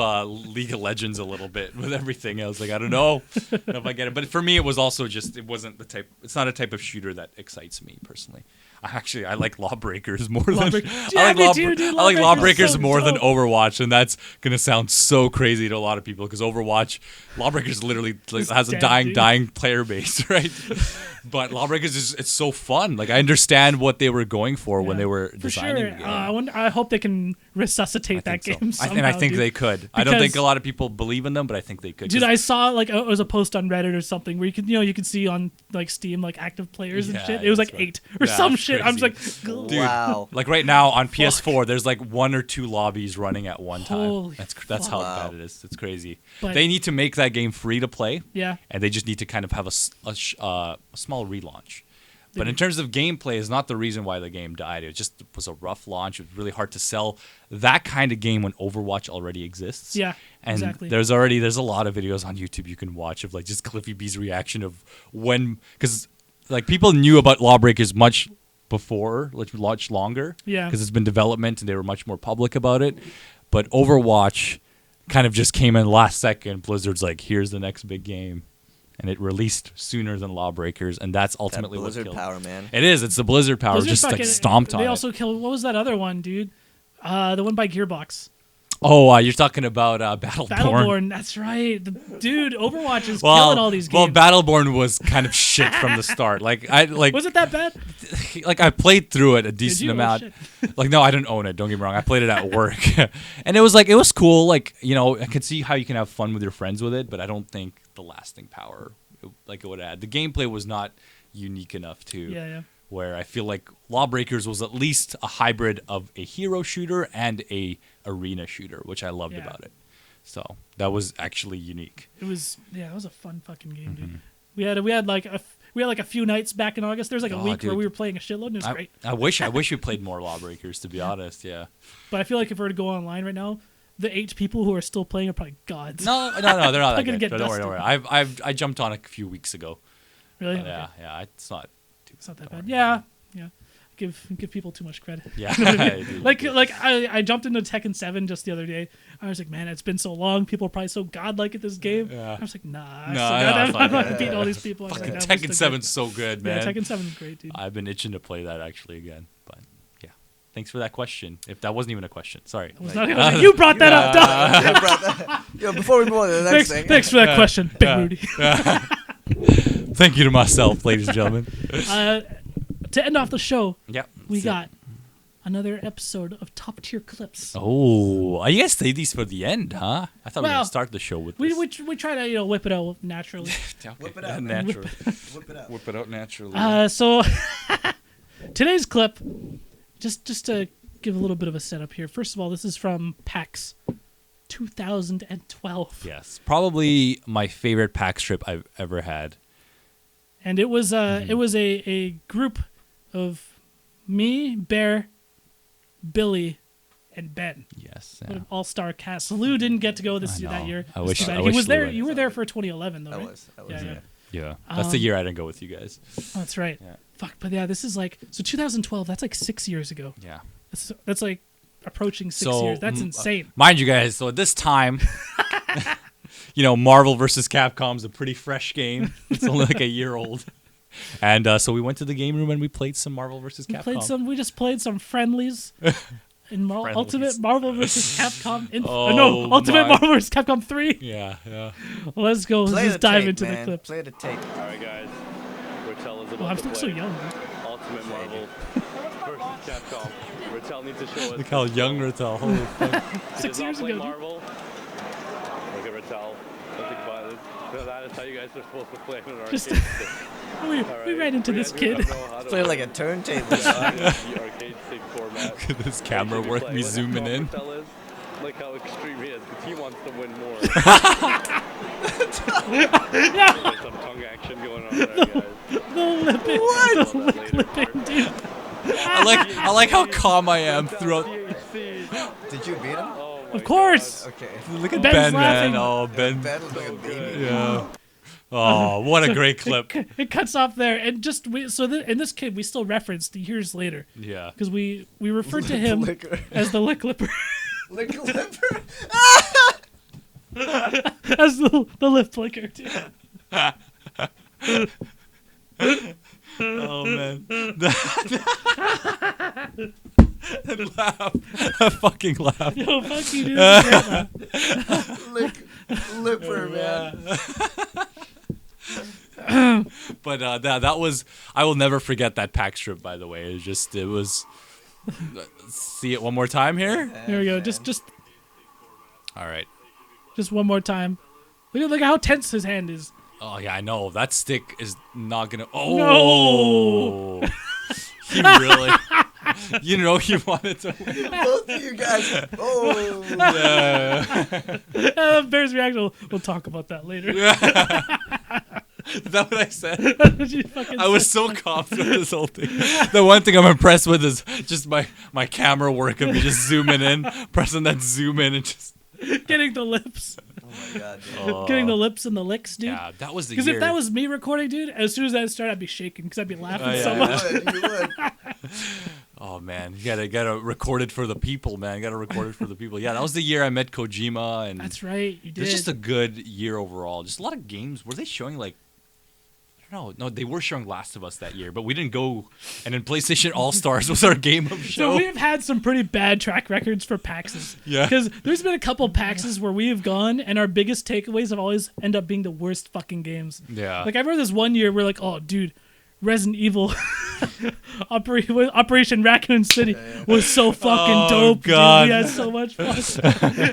League of Legends a little bit with everything. I was like, I don't know if I get it. But for me, it was also just it's not a type of shooter that excites me personally. I like Lawbreakers more than I like Lawbreakers more than Overwatch, and that's gonna sound so crazy to a lot of people because Lawbreakers literally has a dying player base, right? But Lawbreakers it's so fun. Like I understand what they were going for when they were designing the game. I hope they can resuscitate that game somehow. And I think they could. I don't think a lot of people believe in them, but I think they could. Dude, I saw like it was a post on Reddit or something where you could see on like Steam like active players and shit. It was like 8 or some shit. I'm just like, dude, wow. Like right now on PS4, there's like 1 or 2 lobbies running at one time. That's how bad it is. It's crazy. But they need to make that game free to play. Yeah. And they just need to kind of have a small relaunch. But in terms of gameplay, is not the reason why the game died. It just was a rough launch. It was really hard to sell that kind of game when Overwatch already exists. Yeah, and exactly. There's a lot of videos on YouTube you can watch of like just Cliffy B's reaction of because like people knew about Lawbreakers much before, like much longer. Yeah, because it's been development and they were much more public about it. But Overwatch kind of just came in last second. Blizzard's like, here's the next big game. And it released sooner than Lawbreakers, and that's ultimately what killed it. Blizzard power, man. It is. It's the Blizzard power. Blizzard just like stomped on it. They also killed. What was that other one, dude? The one by Gearbox. Oh, you're talking about Battleborn. Battleborn, that's right. Dude, Overwatch is killing all these games. Well, Battleborn was kind of shit from the start. Was it that bad? Like I played through it a decent amount. Like no, I didn't own it. Don't get me wrong. I played it at work, and it was cool. Like I could see how you can have fun with your friends with it, but I don't think the lasting power it would add. The gameplay was not unique enough to where I feel like Lawbreakers was at least a hybrid of a hero shooter and a arena shooter, which I loved about it. So that was actually unique. It was a fun fucking game, dude. We had like a few nights back in August. There's like a week where we were playing a shitload, and it was great. I wish we played more Lawbreakers, to be honest. Yeah. But I feel like if we were to go online right now, the 8 people who are still playing are probably gods. No, they're not that good. Don't worry. I jumped on a few weeks ago. Really? Yeah. It's not that bad. Yeah. Give people too much credit. Yeah. You know what I mean? like I jumped into Tekken 7 just the other day. I was like, man, it's been so long. People are probably so godlike at this game. Yeah. I was like, I'm not beating all these people. Fucking Tekken 7's so good, man. Yeah, Tekken 7's great, dude. I've been itching to play that actually again, but. Thanks for that question. If that wasn't even a question, sorry. You brought that up, Doc. Yo, before we move on to the next thing. Thanks for that question, Big Rudy. Thank you to myself, ladies and gentlemen. To end off the show, we got another episode of Top Tier Clips. Oh, you guys saved these for the end, huh? I thought we were going to start the show with this. We try to whip it out naturally. Whip it out naturally. Whip it out naturally. So today's clip. Just to give a little bit of a setup here. First of all, this is from PAX 2012. Yes, probably my favorite PAX trip I've ever had. And it was a group of me, Behr, Billy, and Ben. Yes, what an all-star cast. Lou didn't get to go that year. I wish he was there. You were there for 2011, though, right? I was. Yeah. That's the year I didn't go with you guys. Oh, that's right. Yeah. Fuck, but yeah, this is like 2012. That's like 6 years ago. Yeah, that's like approaching 6 years. That's insane. Mind you, guys. So at this time, Marvel vs. Capcom's a pretty fresh game. It's only like a year old, and so we went to the game room and we played some Marvel vs. Capcom. We just played some friendlies. In Ultimate Marvel vs. Capcom. Ultimate Marvel vs. Capcom 3. Yeah. Let's go. Let's dive into the clip. Play the tape. All right, guys. Retel is about I'm to still play so young. Ultimate Marvel versus Capcom. Retel needs to show us. Look how young Retel. Holy fuck. 6 years ago. Marvel. Look at Retel. Don't think about it. That is how you guys are supposed to play in an arcade. We ran into this kid. Play like a turntable. The arcade stick format. Look at this camera work. Me zooming in. Look how extreme he is, because he wants to win more. There's some tongue action going on there, guys. The lipping, dude. I like how calm I am throughout. Did you beat him? Of course. God. Okay. Look at Ben's Ben, laughing. man. Oh, Ben. Ben was like a baby. Yeah. Oh, what a great clip. It cuts off there, and in this kid we still referenced years later. Yeah. Because we referred to him as the Lick Lipper. Lick lipper. That's the lip flicker too. Oh man. That laugh. That fucking laugh. Yo, fuck you, dude. That's a great laugh. Lick lipper, man. But that was, I will never forget that PAX trip, by the way. It was see it one more time here. Here we go. Just All right. Just one more time. Look at how tense his hand is. Oh yeah, I know. That stick is not gonna. Oh, No. He really. You know he wanted to win. Both of you guys. Oh. Yeah. Bear's reaction. We'll talk about that later. Is that what I said? You fucking I was so confident with this whole thing. The one thing I'm impressed with is just my camera work of me just zooming in, pressing that zoom in, and just getting the lips. Oh my god, dude. Getting the lips and the licks, dude. Yeah, that was the Because year. if that was me recording, dude, as soon as that started, I'd be shaking because I'd be laughing yeah, so yeah. much. You would. Oh man, you gotta record it for the people, man. You gotta record it for the people. Yeah, that was the year I met Kojima, and That's right, you did. it's just a good year overall. Just a lot of games. Were they showing like? I don't know. No, they were showing Last of Us that year, but we didn't go. And then PlayStation All Stars was our game of show. So we've had some pretty bad track records for PAXs. Yeah. Because there's been a couple PAXs where we have gone, and our biggest takeaways have always end up being the worst fucking games. Yeah. Like I remember this one year, we're like, oh, dude, Resident Evil Operation Raccoon City was so fucking dope. God. Dude. We had so much fun.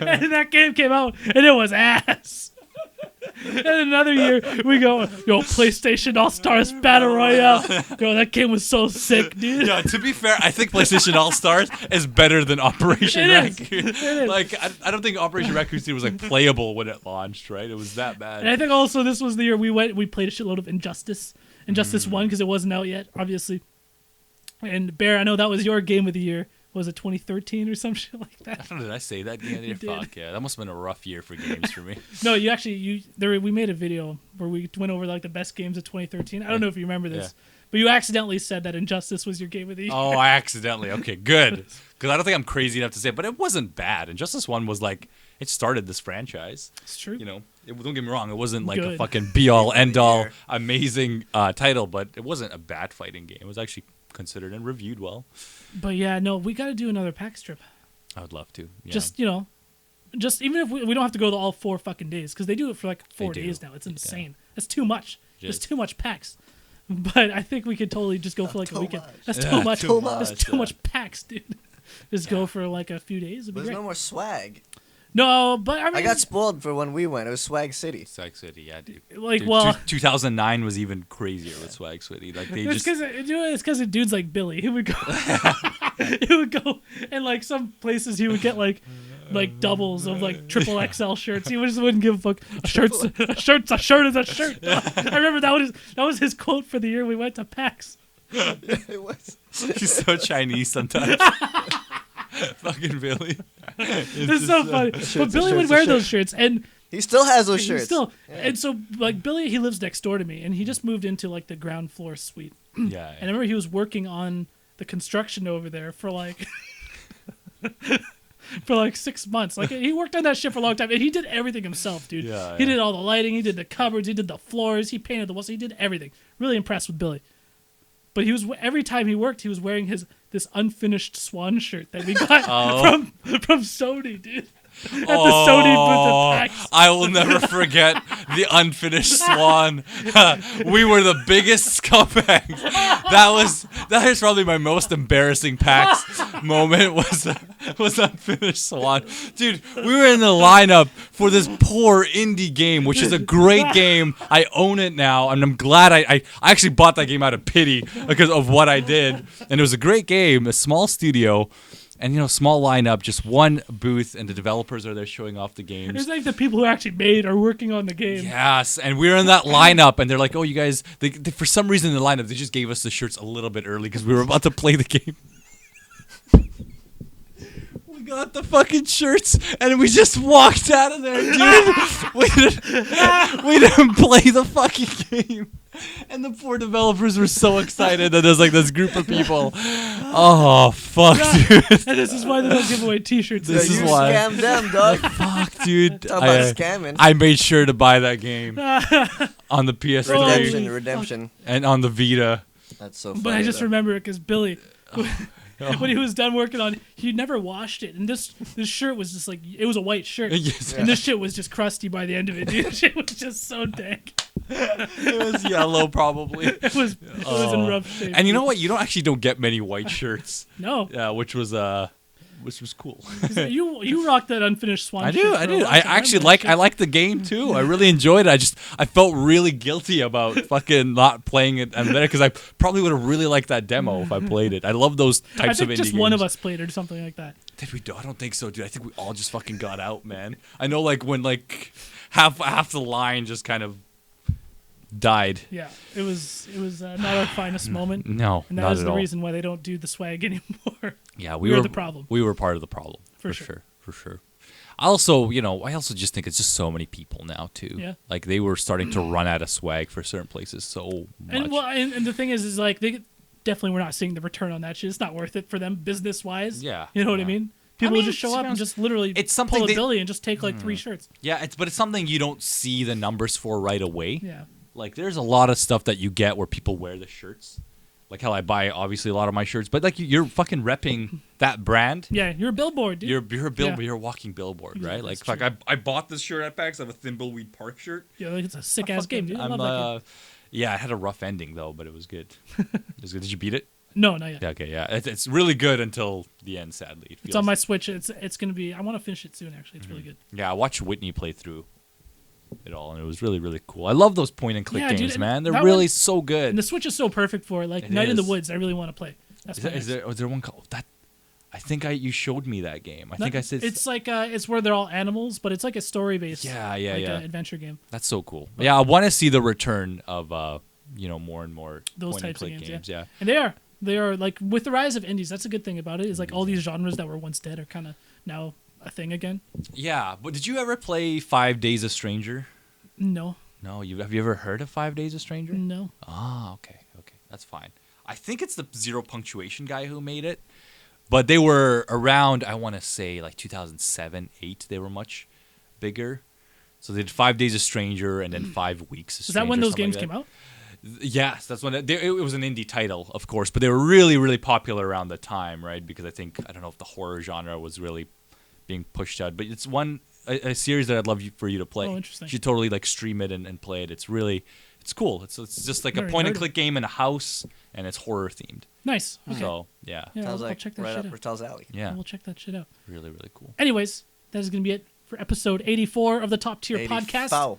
And that game came out, and it was ass. And another year, we go, yo, PlayStation All-Stars Battle Royale. Yo, that game was so sick, dude. Yeah, to be fair, I think PlayStation All Stars is better than Operation It is. Raccoon. It is. Like, I don't think Operation Raccoon City was like playable when it launched, right? It was that bad. And I think also this was the year we played a shitload of Injustice 1 because it wasn't out yet, obviously. And Bear, I know that was your game of the year. Was it 2013 or some shit like that? Did I say that? Yeah, did. fuck yeah, that must have been a rough year for games for me. No, we made a video where we went over like the best games of 2013. I don't know if you remember this, but you accidentally said that Injustice was your game of the year. Oh, I accidentally. Okay, good. Because I don't think I'm crazy enough to say it, but it wasn't bad. Injustice 1 was like, it started this franchise. It's true. You know, don't get me wrong, it wasn't like a Good. fucking be-all, end-all, amazing title, but it wasn't a bad fighting game. It was actually considered and reviewed well. But yeah, no, we got to do another PAX trip. I would love to. Yeah. Just even if we don't have to go to all 4 fucking days because they do it for like 4 They do. days now. It's insane. That's too much. It There's is. too much PAX. But I think we could totally just go for like a too weekend. much. That's Yeah, too much. too That's much, too yeah. much PAX, dude. Just go for like a few days. It'd be There's great. no more swag. No, but I mean, I got spoiled for when we went. It was Swag City. Swag City, yeah, dude. like, Dude, well, 2009 was even crazier with Swag City. Like they it's just because of dudes like Billy. He would go, he would go, and like some places he would get like doubles of like triple XL shirts. He just wouldn't give a fuck. A shirt is a shirt. I remember that was his quote for the year we went to PAX. It was. he's so Chinese sometimes. Fucking Billy. It's so funny. But Billy would shirt's a wear shirt. those shirts, and He still has those he shirts. still, and so like Billy, he lives next door to me, and he just moved into like the ground floor suite. Yeah. And I remember he was working on the construction over there for like for like 6 months. Like he worked on that shit for a long time, and he did everything himself, dude. Yeah, He yeah. did all the lighting, he did the cupboards, he did the floors, he painted the walls, he did everything. Really impressed with Billy. But he was every time he worked, he was wearing this unfinished Swan shirt that we got from Sony, dude. At the Sony booth at PAX. I will never forget the unfinished Swan. We were the biggest scumbags. That is probably my most embarrassing PAX moment was unfinished Swan. Dude, we were in the lineup for this poor indie game, which is a great game. I own it now, and I'm glad I actually bought that game out of pity because of what I did. And it was a great game, a small studio. And, small lineup, just one booth, and the developers are there showing off the games. It's like the people who actually made are working on the game. Yes, and we were in that lineup, and they're like, oh, you guys, they, for some reason in the lineup, they just gave us the shirts a little bit early because we were about to play the game. got the fucking shirts, and we just walked out of there, dude. we didn't play the fucking game. And the poor developers were so excited that there's like this group of people. Oh, fuck, dude. And this is why they don't give away T-shirts. This is you why. scammed them, dog. Fuck, dude. Talk about scamming. I made sure to buy that game on the PS3 Redemption. and on the Vita. That's so funny. But I just remember it because Billy, when he was done working on it, he never washed it. And this shirt was just like, it was a white shirt. Yes. And this shit was just crusty by the end of it, dude. Shit was just so dank. It was yellow, probably. It was in rough shape. And you know what? You don't get many white shirts. No. Yeah, which was cool. You rocked that unfinished Swan. I shirt do. for a long I time. actually like the game too. I really enjoyed it. I felt really guilty about fucking not playing it and there because I probably would have really liked that demo if I played it. I love those types of indie games. I think just one of us played it or something like that. Did we do? I don't think so, dude. I think we all just fucking got out, man. I know, like when like half the line just kind of died. Yeah, it was not our finest moment. No, and that not was at the all. reason why they don't do the swag anymore. Yeah, we were the problem. We were part of the problem for sure. I also just think it's just so many people now too. Yeah. Like they were starting to run out of swag for certain places so much. And the thing is like they definitely were not seeing the return on that shit. It's not worth it for them business wise. Yeah. You know what I mean? People will just show up and just literally pull a Billy and just take like 3 shirts. Yeah, it's something you don't see the numbers for right away. Yeah. Like there's a lot of stuff that you get where people wear the shirts. Like how I buy obviously a lot of my shirts, but like you're fucking repping that brand. Yeah, you're a billboard, dude. You're a billboard. Yeah. You're a walking billboard, right? Yeah, like I bought this shirt at PAX. I have a Thimbleweed Park shirt. Yeah, like it's a sick ass game, dude. I love that game. Yeah, it had a rough ending though, but it was good. It was good. Did you beat it? No, not yet. Yeah, okay, yeah. It's really good until the end, sadly. It's on my Switch. It's gonna be. I want to finish it soon. Actually, it's really good. Yeah, I watched Whitney play through it all, and it was really, really cool. I love those point-and-click games, dude, man. They're really so good. And the Switch is so perfect for it. Like it Night in the is. Woods, I really want to play. Is there one called that? I think you showed me that game. I think I said it's like it's where they're all animals, but it's like a story-based. Adventure game. That's so cool. Yeah, I want to see the return of more and more those types of games. Yeah, and they are like with the rise of indies. That's a good thing about it. Is like all these genres that were once dead are kind of now a thing again. Yeah, but did you ever play 5 Days a Stranger? No. No, have you ever heard of 5 Days a Stranger? No. Ah, okay, that's fine. I think it's the Zero Punctuation guy who made it, but they were around. I want to say like 2007, 8. They were much bigger. So they did 5 Days a Stranger and then 5 Weeks a Stranger. Is that when those games came out? Yes, that's when it was an indie title, of course, but they were really, really popular around the time, right? Because I don't know if the horror genre was really being pushed out, but it's a series that I'd love for you to play. Oh, interesting. You should totally like stream it and play it. It's cool. It's just like a point and click game in a house, and it's horror themed. Nice. Okay. So yeah, sounds I'll like check that right shit up out. Retel's alley. Yeah, we'll check that shit out. Really, really cool. Anyways, that is gonna be it for episode 84 of the Top Tier Podcast.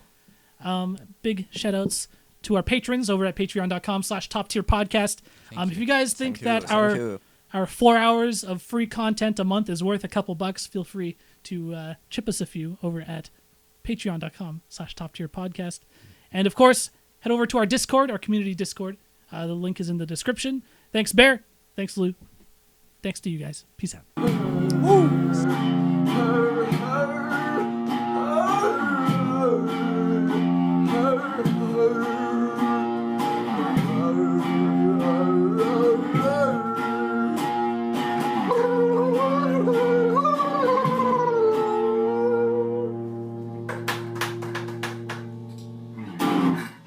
Big shout outs to our patrons over at patreon.com/toptierpodcast. If you guys think that our 4 hours of free content a month is worth a couple bucks, feel free to chip us a few over at patreon.com/toptierpodcast. And of course, head over to our Discord, our community Discord. The link is in the description. Thanks, Behr. Thanks, Lou. Thanks to you guys. Peace out.